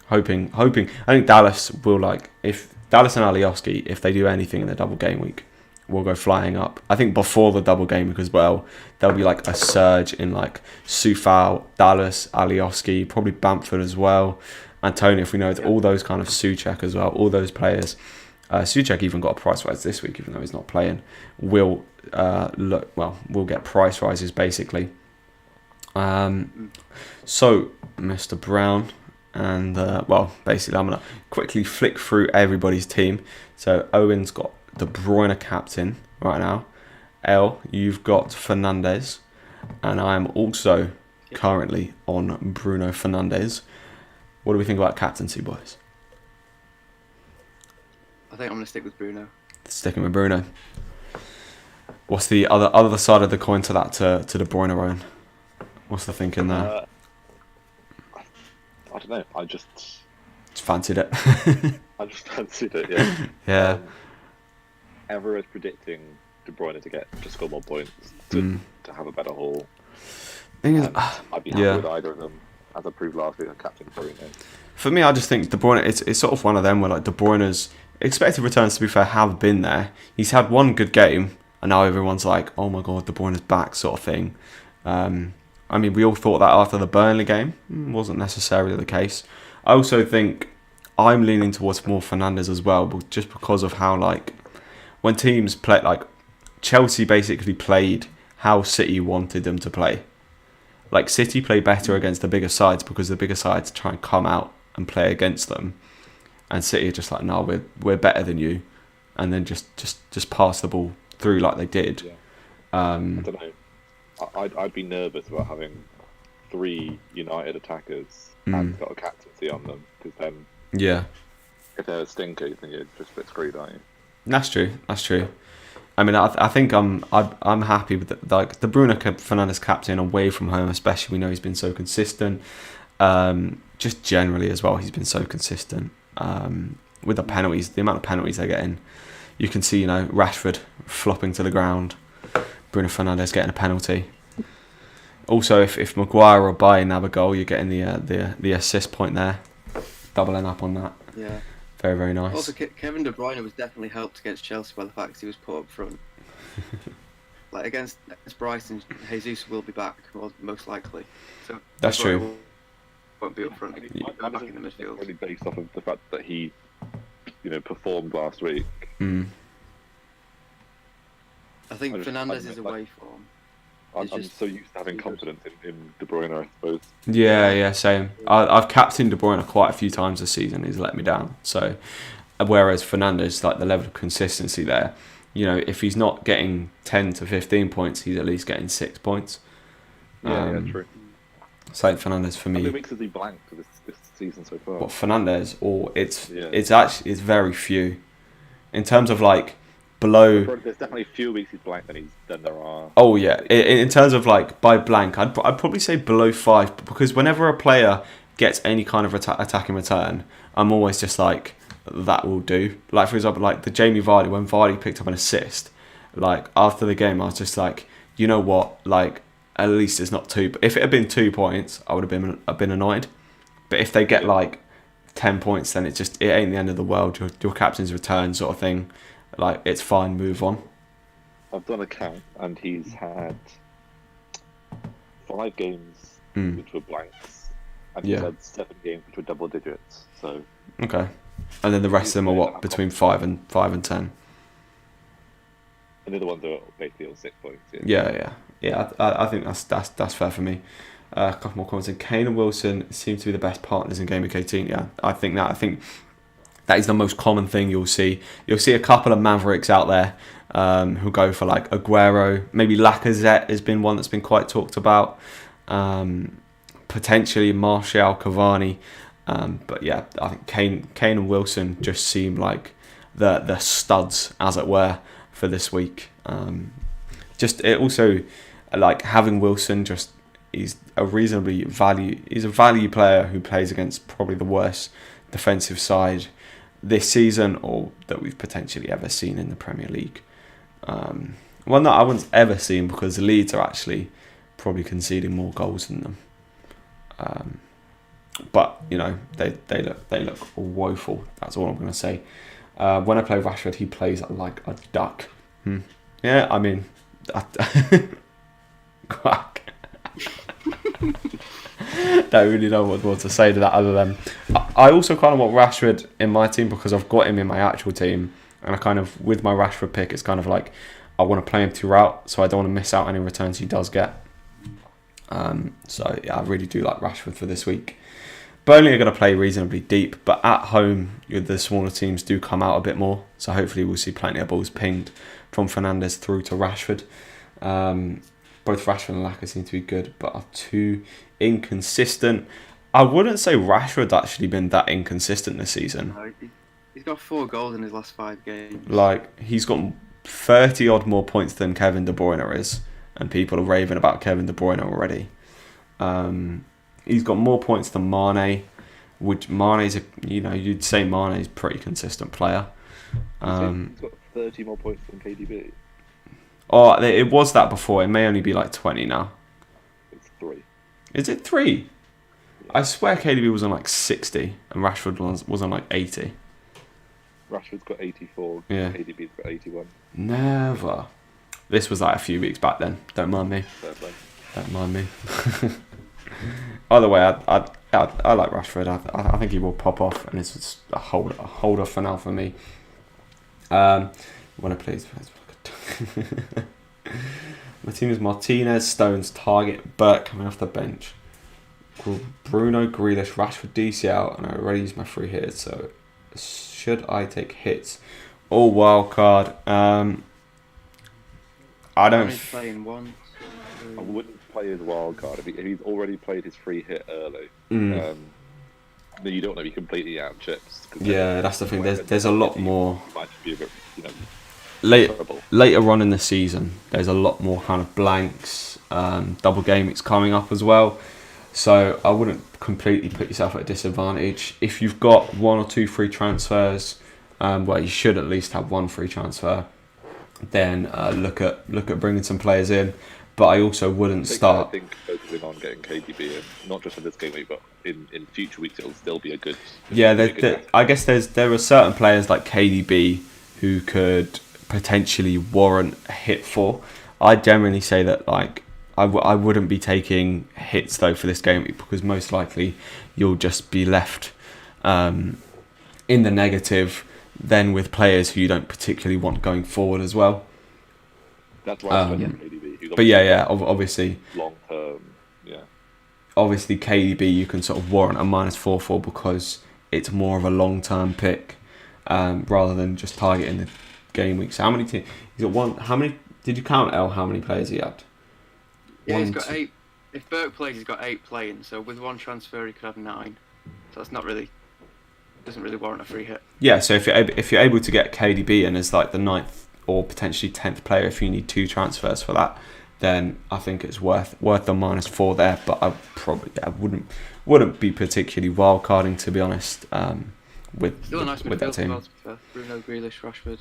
[SPEAKER 1] hoping. I think Dallas will if Dallas and Alioski, if they do anything in the double game week, will go flying up. I think before the double game week as well, there'll be like a surge in like Soufal, Dallas, Alioski, probably Bamford as well. Antonio, if we know all those kind of Souček as well, all those players. Souček even got a price rise this week, even though he's not playing. We'll get price rises basically. So, Mr. Brown, and basically I'm gonna quickly flick through everybody's team. So Owen's got De Bruyne captain right now. L, you've got Fernandes, and I am also currently on Bruno Fernandes. What do we think about captaincy, boys?
[SPEAKER 3] I think I'm going to stick with Bruno.
[SPEAKER 1] Sticking with Bruno. What's the other side of the coin to that, to De Bruyne, Ryan? What's the thinking there?
[SPEAKER 2] I don't know. I just
[SPEAKER 1] fancied it.
[SPEAKER 2] I just fancied it, yeah.
[SPEAKER 1] Yeah.
[SPEAKER 2] Everyone's predicting De Bruyne to score more points, to have a better haul.
[SPEAKER 1] Thing is,
[SPEAKER 2] I'd be happy with either of them. As I proved last week, I'm captain Bruno.
[SPEAKER 1] For me, I just think De Bruyne, it's sort of one of them where like De Bruyne's expected returns, to be fair, have been there. He's had one good game, and now everyone's like, oh my god, De Bruyne's back, sort of thing. I mean, we all thought that after the Burnley game. Wasn't necessarily the case. I also think I'm leaning towards more Fernandes as well, but just because of how, like, when teams play, like, Chelsea basically played how City wanted them to play. Like, City play better against the bigger sides because the bigger sides try and come out and play against them. And City are just like, no, we're better than you. And then just pass the ball through like they did.
[SPEAKER 2] Yeah. I don't know. I'd be nervous about having 3 United attackers and got a captaincy on them, because then if they're a stinker, then you're just a bit screwed, aren't you?
[SPEAKER 1] That's true. I I mean, I think I'm happy with like the Bruno Fernandes captain away from home, especially. We know he's been so consistent. Just generally as well, he's been so consistent. With the penalties, the amount of penalties they're getting, you can see, Rashford flopping to the ground, Bruno Fernandes getting a penalty. Also, if Maguire or Bayern have a goal, you're getting the assist point there, doubling up on that.
[SPEAKER 3] Yeah.
[SPEAKER 1] Very, very nice.
[SPEAKER 3] Also, Kevin De Bruyne was definitely helped against Chelsea by the fact he was put up front. Like against Brighton, Jesus will be back, most likely. So
[SPEAKER 1] that's true.
[SPEAKER 3] Won't be up front. Back in the midfield.
[SPEAKER 2] Really based off of the fact that he, performed last week.
[SPEAKER 1] Mm.
[SPEAKER 3] I think Fernandes is away form.
[SPEAKER 2] I'm so used to having confidence in De Bruyne, I suppose.
[SPEAKER 1] Yeah, same. I've captained De Bruyne quite a few times this season. He's let me down. So, whereas Fernandes, like the level of consistency there, if he's not getting 10 to 15 points, he's at least getting 6 points.
[SPEAKER 2] Yeah, true.
[SPEAKER 1] So Fernandes for me.
[SPEAKER 2] How many weeks has he blanked for this season so far?
[SPEAKER 1] What, Fernandes? Or it's very few. In terms of like below.
[SPEAKER 2] There's definitely fewer weeks he's blanked than there are.
[SPEAKER 1] Oh yeah, in terms of like by blank, I'd probably say below 5, because whenever a player gets any kind of attacking return, I'm always just like, that will do. Like for example, like the Jamie Vardy, when Vardy picked up an assist, like after the game, I was just like, you know what, like at least it's not 2. But if it had been 2 points, I would have been annoyed. But if they get like 10 points, then it ain't the end of the world. Your captain's return sort of thing. Like, it's fine, move on.
[SPEAKER 2] I've done a count, and he's had 5 games which were blanks, and he's had 7 games which were double digits. So
[SPEAKER 1] okay, and then the rest of them are what, between 5 and 10.
[SPEAKER 2] And the other ones are basically all 6 points.
[SPEAKER 1] Yeah. I think that's fair for me. A couple more comments. Kane and Wilson seem to be the best partners in Game Week 18. Yeah, I think that is the most common thing you'll see. You'll see a couple of mavericks out there who go for like Aguero. Maybe Lacazette has been one that's been quite talked about. Potentially Martial, Cavani. But yeah, I think Kane and Wilson just seem like the studs, as it were, for this week. It also, like having Wilson, he's a he's a value player who plays against probably the worst defensive side this season, or that we've potentially ever seen in the Premier League. One that I haven't ever seen, because Leeds are actually probably conceding more goals than them. But they look woeful. That's all I'm going to say. When I play Rashford, he plays like a duck. Yeah, I mean, quack. Don't really know what to say to that, other than I also kind of want Rashford in my team because I've got him in my actual team, and I kind of, with my Rashford pick, it's kind of like I want to play him throughout, so I don't want to miss out any returns he does get. So yeah, I really do like Rashford for this week. Burnley are going to play reasonably deep, but at home the smaller teams do come out a bit more, so hopefully we'll see plenty of balls pinged from Fernandes through to Rashford. Both Rashford and Laka seem to be good, but are too inconsistent. I wouldn't say Rashford's actually been that inconsistent this season.
[SPEAKER 3] No, he's got 4 goals in his last 5 games.
[SPEAKER 1] Like, he's got 30 odd more points than Kevin De Bruyne is, and people are raving about Kevin De Bruyne already. He's got more points than Mane, which Mane's you'd say Mane's a pretty consistent player.
[SPEAKER 2] He's got 30 more points than KDB.
[SPEAKER 1] Oh, it was that before. It may only be like 20 now.
[SPEAKER 2] It's 3.
[SPEAKER 1] Is it 3? Yeah. I swear KDB was on like 60 and Rashford was on like 80.
[SPEAKER 2] Rashford's got 84.
[SPEAKER 1] Yeah.
[SPEAKER 2] KDB's got 81.
[SPEAKER 1] Never. This was like a few weeks back then. Don't mind me.
[SPEAKER 2] Fair play.
[SPEAKER 1] Don't mind me. Either way, I like Rashford. I think he will pop off, and it's just a holder for now for me. When I play, my team is Martinez, Stones, Target, Burke coming off the bench, Bruno, Grealish, Rashford, DCL, and I already used my free hits. So should I take hits or wild card? I don't.
[SPEAKER 3] Playing once.
[SPEAKER 2] I wouldn't play his wild card if he's already played his free hit early. Then you don't want to be completely out of chips.
[SPEAKER 1] Yeah, that's the thing. There's a lot more.
[SPEAKER 2] Might be a bit,
[SPEAKER 1] later on in the season, there's a lot more kind of blanks, double game weeks coming up as well. So I wouldn't completely put yourself at a disadvantage. If you've got 1 or 2 free transfers, well, you should at least have 1 free transfer. Then look at bringing some players in. But I also wouldn't start.
[SPEAKER 2] I think focusing on getting KDB in, not just for this game week, but in future weeks, it'll still be a good.
[SPEAKER 1] Yeah, I guess there are certain players like KDB who could potentially warrant a hit for. I generally say that like I wouldn't be taking hits though for this game week because most likely you'll just be left in the negative then with players who you don't particularly want going forward as well.
[SPEAKER 2] That's why I'm KDB.
[SPEAKER 1] But yeah, obviously.
[SPEAKER 2] Long term, yeah.
[SPEAKER 1] Obviously, KDB you can sort of warrant a -4 because it's more of a long term pick, rather than just targeting the game weeks. How many teams? He's got one. How many? Did you count how many players he had?
[SPEAKER 3] Yeah, he's got 8. If Burke plays, he's got 8 playing. So with 1 transfer, he could have 9. So that's not really. Doesn't really warrant a free hit.
[SPEAKER 1] Yeah. So if you're able to get KDB in as like the 9th or potentially 10th player, if you need 2 transfers for that, then I think it's worth the -4 there. But I probably wouldn't be particularly wildcarding, to be honest. With
[SPEAKER 3] still a nice
[SPEAKER 1] with that team.
[SPEAKER 3] Well, Bruno, Grealish, Rashford.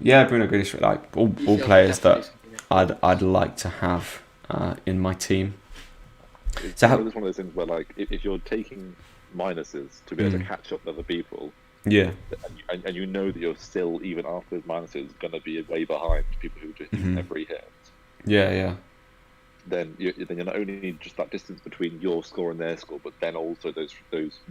[SPEAKER 1] Yeah, Bruno Grealish, like all players that I'd like to have in my team.
[SPEAKER 2] It's one of those things where like if you're taking minuses to be able to catch up with other people.
[SPEAKER 1] Yeah,
[SPEAKER 2] and you know that you're still, even after those minuses, going to be way behind people who just every hit.
[SPEAKER 1] Yeah.
[SPEAKER 2] Then you're not only just that distance between your score and their score, but then also those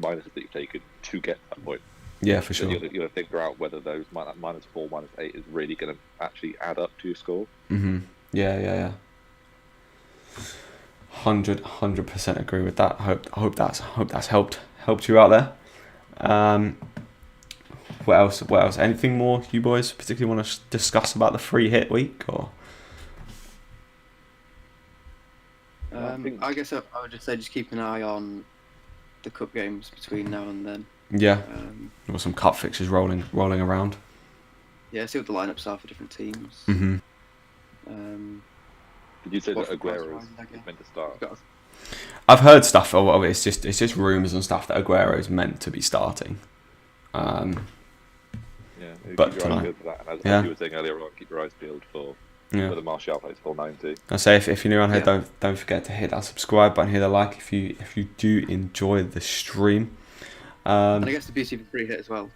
[SPEAKER 2] minuses that you've taken to get to that point.
[SPEAKER 1] Yeah, for sure.
[SPEAKER 2] You're going to figure out whether those -4, -8 is really going to actually add up to your score.
[SPEAKER 1] Yeah. 100% agree with that. I hope that's helped you out there. What else? Anything more you boys particularly want to discuss about the free hit week? Or
[SPEAKER 3] I guess I would just say just keep an eye on the cup games between now and then.
[SPEAKER 1] Yeah, there were some cup fixtures rolling around.
[SPEAKER 3] Yeah, see what the lineups are for different teams.
[SPEAKER 2] Did you say that Aguero's meant to start?
[SPEAKER 1] I've heard stuff. It's just rumours and stuff that Aguero's meant to be starting.
[SPEAKER 2] Yeah,
[SPEAKER 1] but
[SPEAKER 2] keep your eyes peeled for that. And as you were saying earlier on, keep your eyes peeled for whether Martial plays full 90.
[SPEAKER 1] I say if you're new on here, don't forget to hit that subscribe button, hit the like if you do enjoy the stream.
[SPEAKER 3] And I guess the beauty of a free hit as well.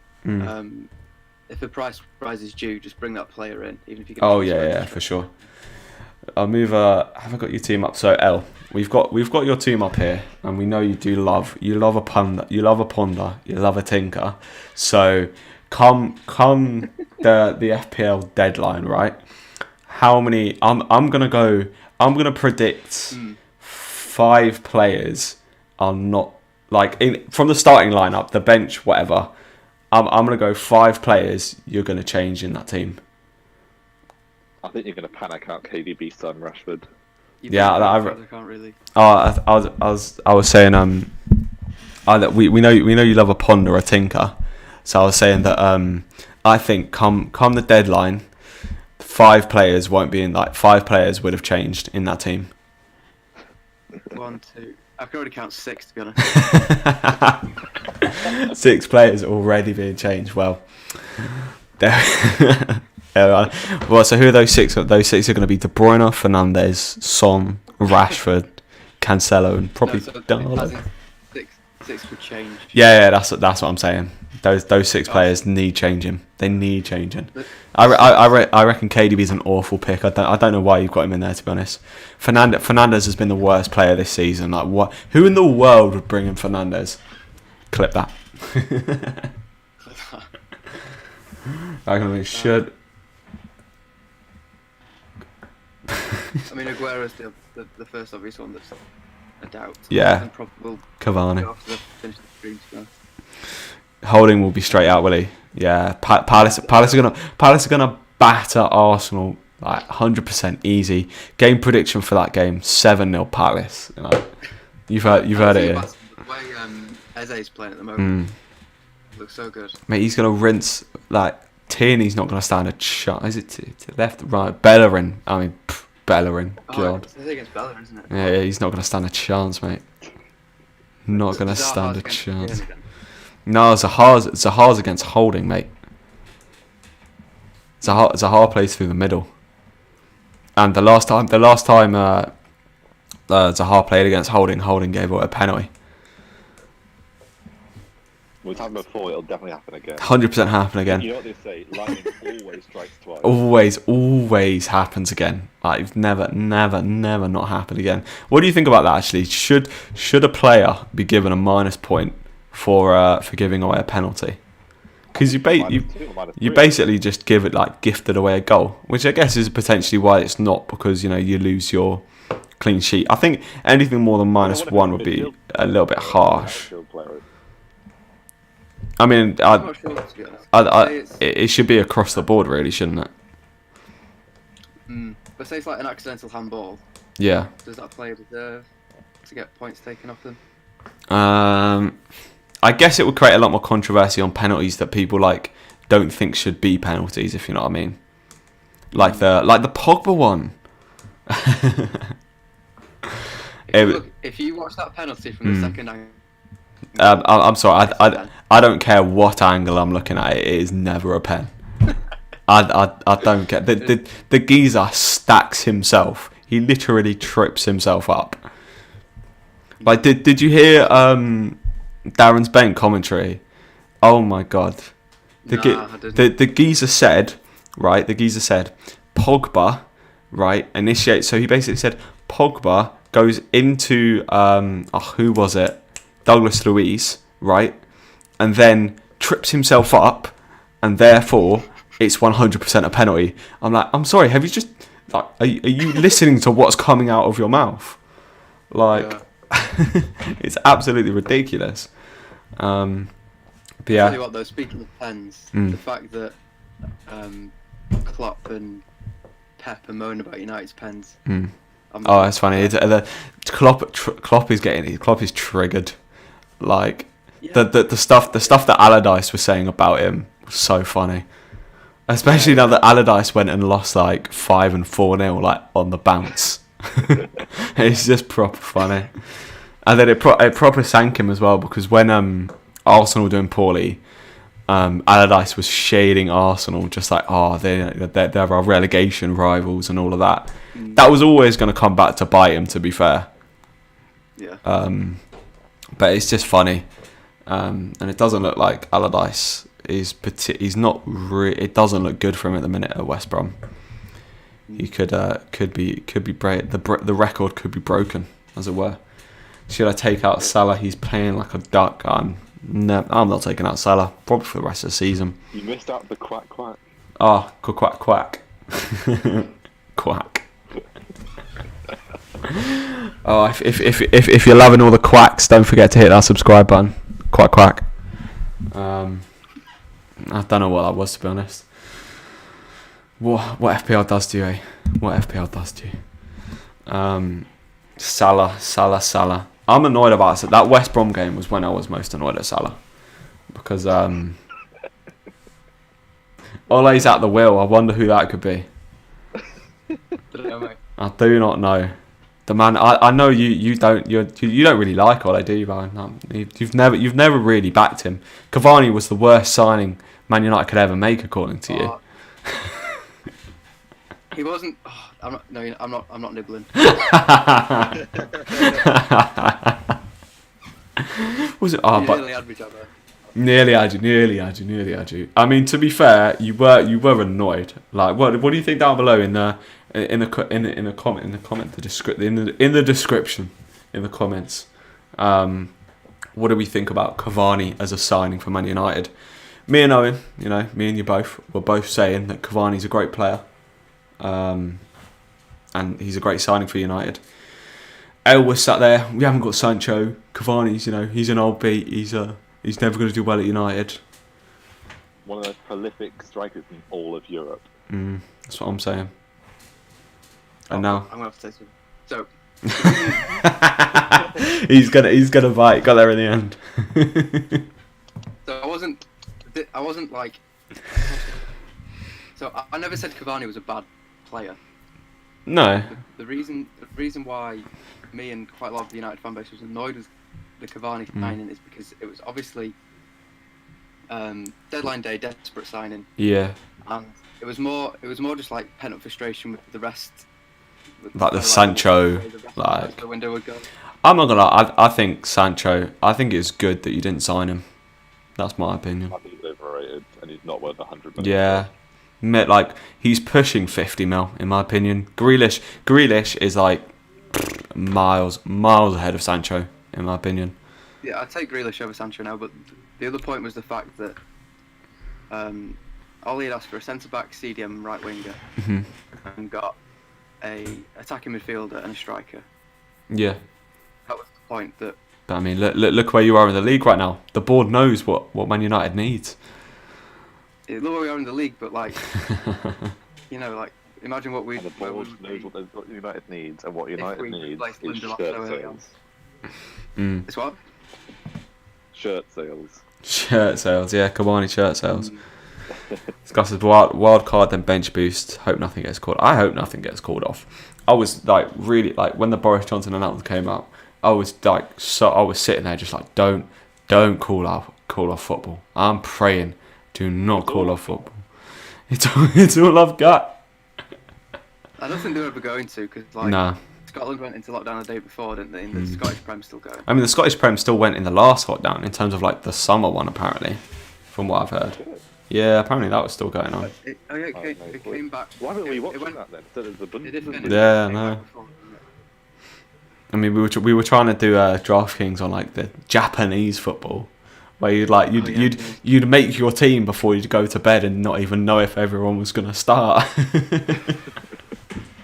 [SPEAKER 3] If a price rise is due, just bring that player in, even if you can.
[SPEAKER 1] Oh yeah, for sure. I'll move. Have I got your team up? So L, we've got your team up here, and we know you love a ponder, you love a tinker. So come the FPL deadline, right? How many? I'm gonna predict 5 players are not from the starting lineup, the bench, whatever. I'm gonna go 5 players you're gonna change in that team.
[SPEAKER 2] I think you're going to panic out KDB, son, Rashford.
[SPEAKER 3] I can't really.
[SPEAKER 1] Oh, I was saying we know you love a ponder, a tinker. So I was saying that I think come the deadline, 5 players won't be in. 5 players would have changed in that team.
[SPEAKER 3] 1, 2. I can already count 6 to be honest.
[SPEAKER 1] 6 players already being changed. Well, well, so who are those 6? Those 6 are going to be De Bruyne, Fernandes, Son, Rashford, Cancelo, and probably Darlow.
[SPEAKER 3] 6 would change.
[SPEAKER 1] Yeah, that's what I'm saying. Those 6 players need changing. They need changing. I reckon KDB's an awful pick. I don't know why you've got him in there, to be honest. Fernandes has been the worst player this season. Like what? Who in the world would bring in Fernandes? Clip that. I reckon we should.
[SPEAKER 3] I mean, Aguero's the first obvious one that's a doubt.
[SPEAKER 1] Yeah. Cavani. Holding will be straight out, will he? Yeah. Palace are gonna batter Arsenal 100% easy. Game prediction for that game: 7-0 Palace. You've heard it here.
[SPEAKER 3] The way Eze's playing at the moment looks so good.
[SPEAKER 1] Mate, he's gonna rinse Tierney's not going to stand a chance. Is it to left, right? Bellerin. I mean, Bellerin. God.
[SPEAKER 3] It's against Bellerin, isn't it?
[SPEAKER 1] Yeah, he's not going to stand a chance, mate. Not going to stand a chance. No, Zaha's against Holding, mate. Zaha plays through the middle. And the last time Zaha played against Holding gave away a penalty.
[SPEAKER 2] It's happened before, it'll definitely happen again.
[SPEAKER 1] 100% happen again.
[SPEAKER 2] You know what they say, lightning always strikes twice.
[SPEAKER 1] Always happens again. Like, never not happen again. What do you think about that, actually? Should a player be given a minus point for giving away a penalty? Because you basically just gifted away a goal, which I guess is potentially why it's not, because, you know, you lose your clean sheet. I think anything more than -1 would be a little bit harsh. I mean, it should be across the board, really, shouldn't it?
[SPEAKER 3] But say it's like an accidental handball.
[SPEAKER 1] Yeah.
[SPEAKER 3] Does that player deserve to get points taken off them?
[SPEAKER 1] I guess it would create a lot more controversy on penalties that people don't think should be penalties, if you know what I mean. Like the Pogba one.
[SPEAKER 3] If you watch that penalty from the second angle.
[SPEAKER 1] I'm sorry. I don't care what angle I'm looking at. It is never a pen. I don't get the geezer stacks himself. He literally trips himself up. Like, did you hear Darren's Bent commentary? Oh my god.
[SPEAKER 3] I didn't.
[SPEAKER 1] The geezer said, right? The geezer said, Pogba, right, initiates. So he basically said Pogba goes into who was it? Douglas Luiz, right? And then trips himself up, and therefore it's 100% a penalty. I'm like, I'm sorry, have you just are you listening to what's coming out of your mouth? Like, it's absolutely ridiculous. But yeah.
[SPEAKER 3] I'll tell you what, though, speaking of pens, the fact that Klopp and Pep are moaning about United's pens.
[SPEAKER 1] Oh, that's funny. Klopp is triggered. Like, the stuff that Allardyce was saying about him was so funny. Especially now that Allardyce went and lost 5 and 4-0 on the bounce. It's just proper funny. And then it proper sank him as well, because when Arsenal were doing poorly, Allardyce was shading Arsenal, just like, they're our relegation rivals and all of that. That was always going to come back to bite him, to be fair.
[SPEAKER 3] Yeah.
[SPEAKER 1] But it's just funny, and it doesn't look like Allardyce is not. It doesn't look good for him at the minute at West Brom. He could be the record could be broken, as it were. Should I take out Salah? He's playing like a duck. I'm not taking out Salah, probably for the rest of the season.
[SPEAKER 2] You missed out the quack.
[SPEAKER 1] Oh, quack. Quack. Oh, if you're loving all the quacks, don't forget to hit that subscribe button. Quack. I don't know what that was, to be honest. What FPL does to you, eh? What FPL does to you? Salah. I'm annoyed about it. That West Brom game was when I was most annoyed at Salah, because Ole's at the wheel. I wonder who that could be. I do not know. The man, I know you don't really like Ole, do you, man? You've never really backed him. Cavani was the worst signing Man United could ever make, according to you.
[SPEAKER 3] He wasn't. I'm not nibbling.
[SPEAKER 1] Was it?
[SPEAKER 3] Nearly had me, Jabba.
[SPEAKER 1] Nearly had you. I mean, to be fair, you were annoyed. Like, what do you think down below in the description in the comments? What do we think about Cavani as a signing for Man United? Me and Owen, me and you both, were both saying that Cavani's a great player, and he's a great signing for United. El was sat there. We haven't got Sancho. Cavani's, he's an old beat. He's never going to do well at United.
[SPEAKER 2] One of the prolific strikers in all of Europe.
[SPEAKER 1] That's what I'm saying. And now
[SPEAKER 3] I'm gonna have to say something. So
[SPEAKER 1] he's gonna bite. Got there in the end.
[SPEAKER 3] So I wasn't like So I never said Cavani was a bad player.
[SPEAKER 1] No.
[SPEAKER 3] The reason why me and quite a lot of the United fan base was annoyed with the Cavani signing is because it was obviously deadline day, desperate signing.
[SPEAKER 1] Yeah.
[SPEAKER 3] And it was more just like pent up frustration with the rest.
[SPEAKER 1] Like the Sancho, like
[SPEAKER 3] the window would go.
[SPEAKER 1] I'm not gonna lie. I think Sancho. I think it's good that you didn't sign him. That's my opinion.
[SPEAKER 2] I think he's overrated, and he's not worth 100 million.
[SPEAKER 1] Yeah. Like, he's pushing 50 mil, in my opinion. Grealish is like miles ahead of Sancho, in my opinion.
[SPEAKER 3] Yeah, I'd take Grealish over Sancho now, but the other point was the fact that Ollie had asked for a centre-back, CDM, right winger, and got a attacking midfielder and a striker.
[SPEAKER 1] Yeah.
[SPEAKER 3] That was the point that...
[SPEAKER 1] But I mean, look where you are in the league right now. The board knows what Man United needs.
[SPEAKER 3] Look where we are in the league, but like, like imagine what we.
[SPEAKER 2] And the board knows what United needs, and what United needs is shirt sales.
[SPEAKER 3] It's what?
[SPEAKER 2] Shirt sales.
[SPEAKER 1] Shirt sales, yeah, Cavani shirt sales. Discusses wild card, then bench boost. Hope nothing gets called. I hope nothing gets called off. I was like really like when the Boris Johnson announcement came out. I was sitting there just like don't call off football. I'm praying. Do not call off football. It's all I've got.
[SPEAKER 3] I don't think they're ever going to, because Scotland went into lockdown the day before, didn't they? And the Scottish Prem's still going.
[SPEAKER 1] I mean, the Scottish Prem still went in the last lockdown in terms of like the summer one, apparently, from what I've heard. Yeah, apparently that was still going on.
[SPEAKER 3] It came back.
[SPEAKER 2] Why haven't we watched that then? Instead of the Bundesliga?
[SPEAKER 1] Yeah, no. I mean, we were trying to do DraftKings on like the Japanese football. Where you'd make your team before you'd go to bed and not even know if everyone was going to start.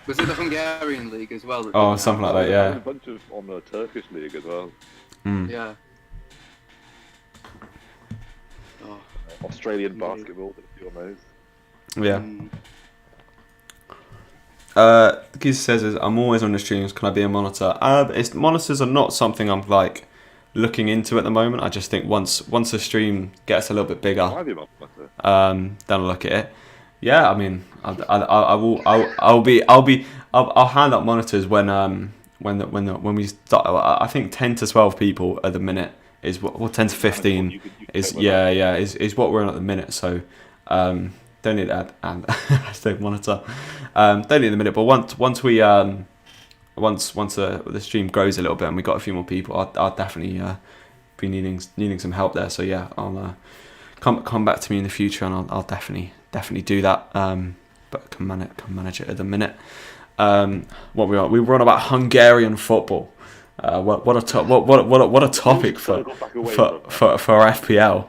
[SPEAKER 3] Was it the Hungarian league as well?
[SPEAKER 1] Oh, something like that, yeah.
[SPEAKER 2] There's a bunch of on the Turkish league as well.
[SPEAKER 3] Yeah.
[SPEAKER 2] Oh. Australian basketball, if you know.
[SPEAKER 1] Yeah. Giz says, I'm always on the streams. Can I be a monitor? Monitors are not something I'm like looking into at the moment. I just think once the stream gets a little bit bigger, then I'll look at it. Yeah, I mean, I'll hand out monitors when we start. I think 10 to 12 people at the minute is what 10 to 15 is what we're on at the minute. So don't need that and hashtag monitor. Don't need the minute, but once the stream grows a little bit and we got a few more people, I'll definitely be needing some help there. So yeah, I'll come back to me in the future and I'll definitely do that. But can manage it at the minute. What we were on about Hungarian football. What a topic for FPL.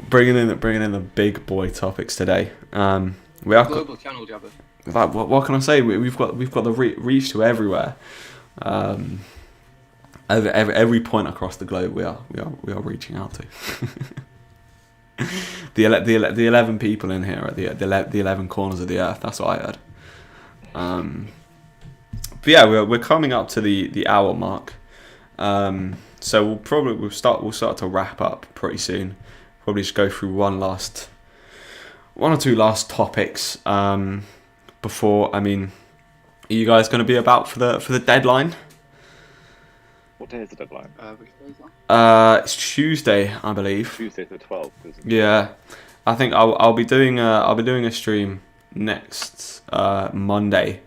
[SPEAKER 1] bringing in the big boy topics today. We are
[SPEAKER 3] global channel jabber.
[SPEAKER 1] Like, what can I say? We've got the reach to everywhere. Every point across the globe, we are reaching out to. the 11 people in here at the 11 corners of the earth. That's what I heard. But yeah, we're coming up to the hour mark. So we'll start to wrap up pretty soon. Probably just go through one or two last topics. Before, I mean, are you guys going to be about for the deadline?
[SPEAKER 2] What day is the deadline?
[SPEAKER 1] It's Tuesday, I believe.
[SPEAKER 2] Tuesday the 12th. Isn't it?
[SPEAKER 1] Yeah, I think I'll be doing a stream next Monday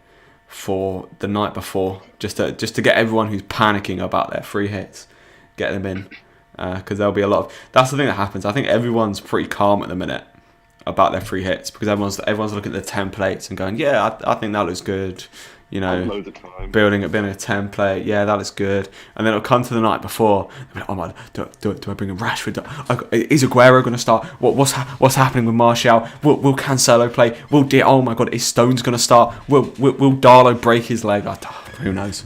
[SPEAKER 1] for the night before, just to get everyone who's panicking about their free hits, get them in, because there'll be a lot of. That's the thing that happens. I think everyone's pretty calm at the minute about their free hits because everyone's looking at the templates and going, yeah, I think that looks good. You know, building a template, yeah, that is good. And then it'll come to the night before. Oh my, do I bring in Rashford? Is Aguero going to start? What's happening with Martial? Will Cancelo play? Oh my God, is Stones going to start? Will Darlow break his leg? Who knows?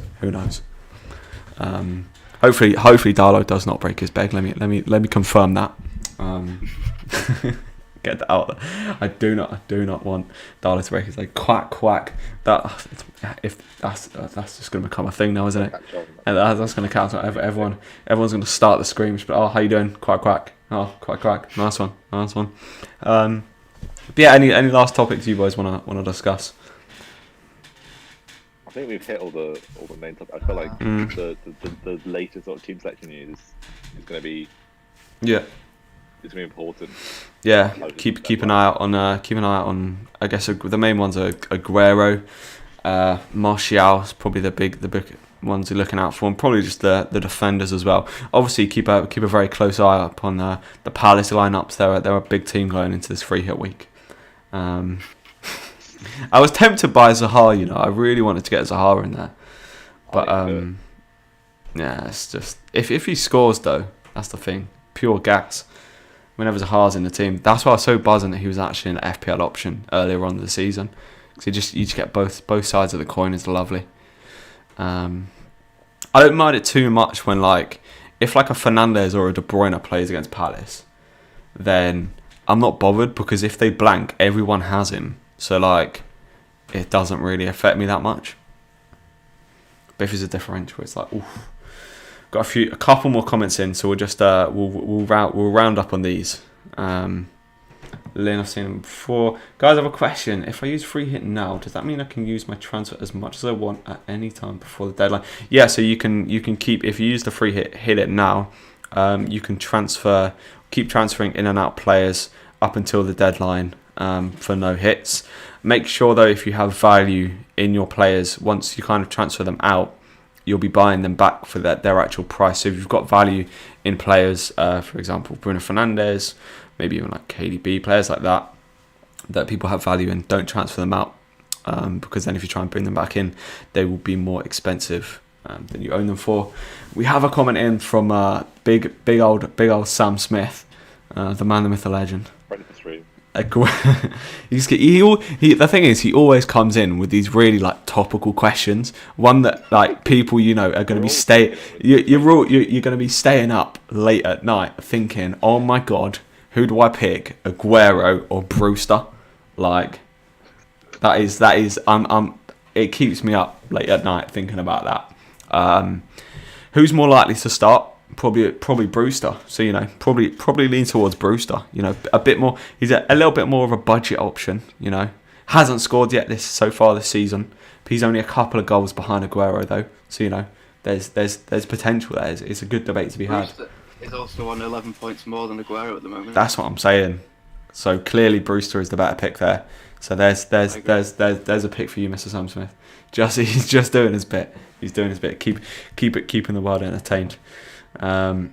[SPEAKER 1] Hopefully Darlow does not break his leg. Let me confirm that. Get that out. I do not want Darla to break his leg. Quack quack. That's just going to become a thing now, isn't it? And that's going to count. Everyone's going to start the screams. But how you doing? Quack quack. Oh, quack quack. Nice one. But yeah, any last topics you boys want to discuss?
[SPEAKER 2] I think we've hit all the main topics. I feel like the latest sort of team selection news is going to be it's going to be important.
[SPEAKER 1] Yeah, keep an eye out on I guess the main ones are Aguero, Martial's probably the big ones you're looking out for, and probably just the defenders as well. Obviously, keep a very close eye up on the Palace lineups. They're a big team going into this free hit week. I was tempted by Zaha, I really wanted to get Zaha in there, but yeah, it's just if he scores though, that's the thing. Pure gas. Whenever Zaha's in the team, that's why I was so buzzing that he was actually an FPL option earlier on in the season, because you just get both sides of the coin. Is lovely. I don't mind it too much when if a Fernandes or a De Bruyne plays against Palace, then I'm not bothered, because if they blank, everyone has him. So it doesn't really affect me that much. But if it's a differential, it's oof. Got a couple more comments in, so we'll just we'll round up on these. Lynn, I've seen them before. Guys, I have a question. If I use free hit now, does that mean I can use my transfer as much as I want at any time before the deadline? Yeah, so you can keep, if you use the free hit it now, you can keep transferring in and out players up until the deadline for no hits. Make sure though, if you have value in your players, once you kind of transfer them out, you'll be buying them back for their actual price. So if you've got value in players, for example, Bruno Fernandes, maybe even KDB, players like that people have value in, don't transfer them out, because then if you try and bring them back in, they will be more expensive than you own them for. We have a comment in from big old Sam Smith, the man, the myth, the legend.
[SPEAKER 2] Ready for three.
[SPEAKER 1] The thing is, he always comes in with these really topical questions. One that people are going to be you're going to be staying up late at night thinking, oh my god, who do I pick, Aguero or Brewster? That is it keeps me up late at night thinking about that. Who's more likely to start? Probably Brewster. So probably lean towards Brewster. A bit more. He's a little bit more of a budget option. Hasn't scored yet so far this season. But he's only a couple of goals behind Aguero though. So there's potential there. It's a good debate to be had.
[SPEAKER 3] Brewster is also on 11 points more than Aguero at the moment.
[SPEAKER 1] That's what I'm saying. So clearly Brewster is the better pick there. So there's a pick for you, Mr. Sam Smith. He's just doing his bit. He's doing his bit. Keeping the world entertained. I'll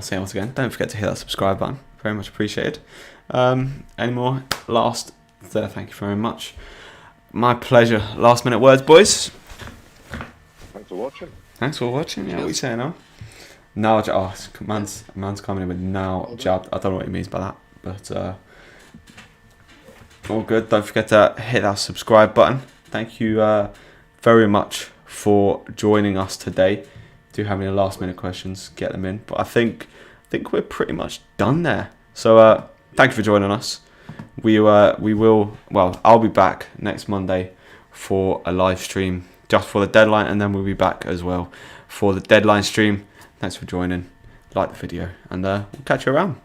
[SPEAKER 1] say once again, don't forget to hit that subscribe button. Very much appreciated. Any more last there? Thank you very much. My pleasure. Last minute words, boys.
[SPEAKER 2] Thanks for watching.
[SPEAKER 1] Yeah, what are you saying now? Now, man's coming in with now jab. I don't know what he means by that, but all good. Don't forget to hit that subscribe button. Thank you very much for joining us today. Do you have any last minute questions, get them in. But I think we're pretty much done there. So thank you for joining us. I'll be back next Monday for a live stream just for the deadline, and then we'll be back as well for the deadline stream. Thanks for joining. Like the video, and we'll catch you around.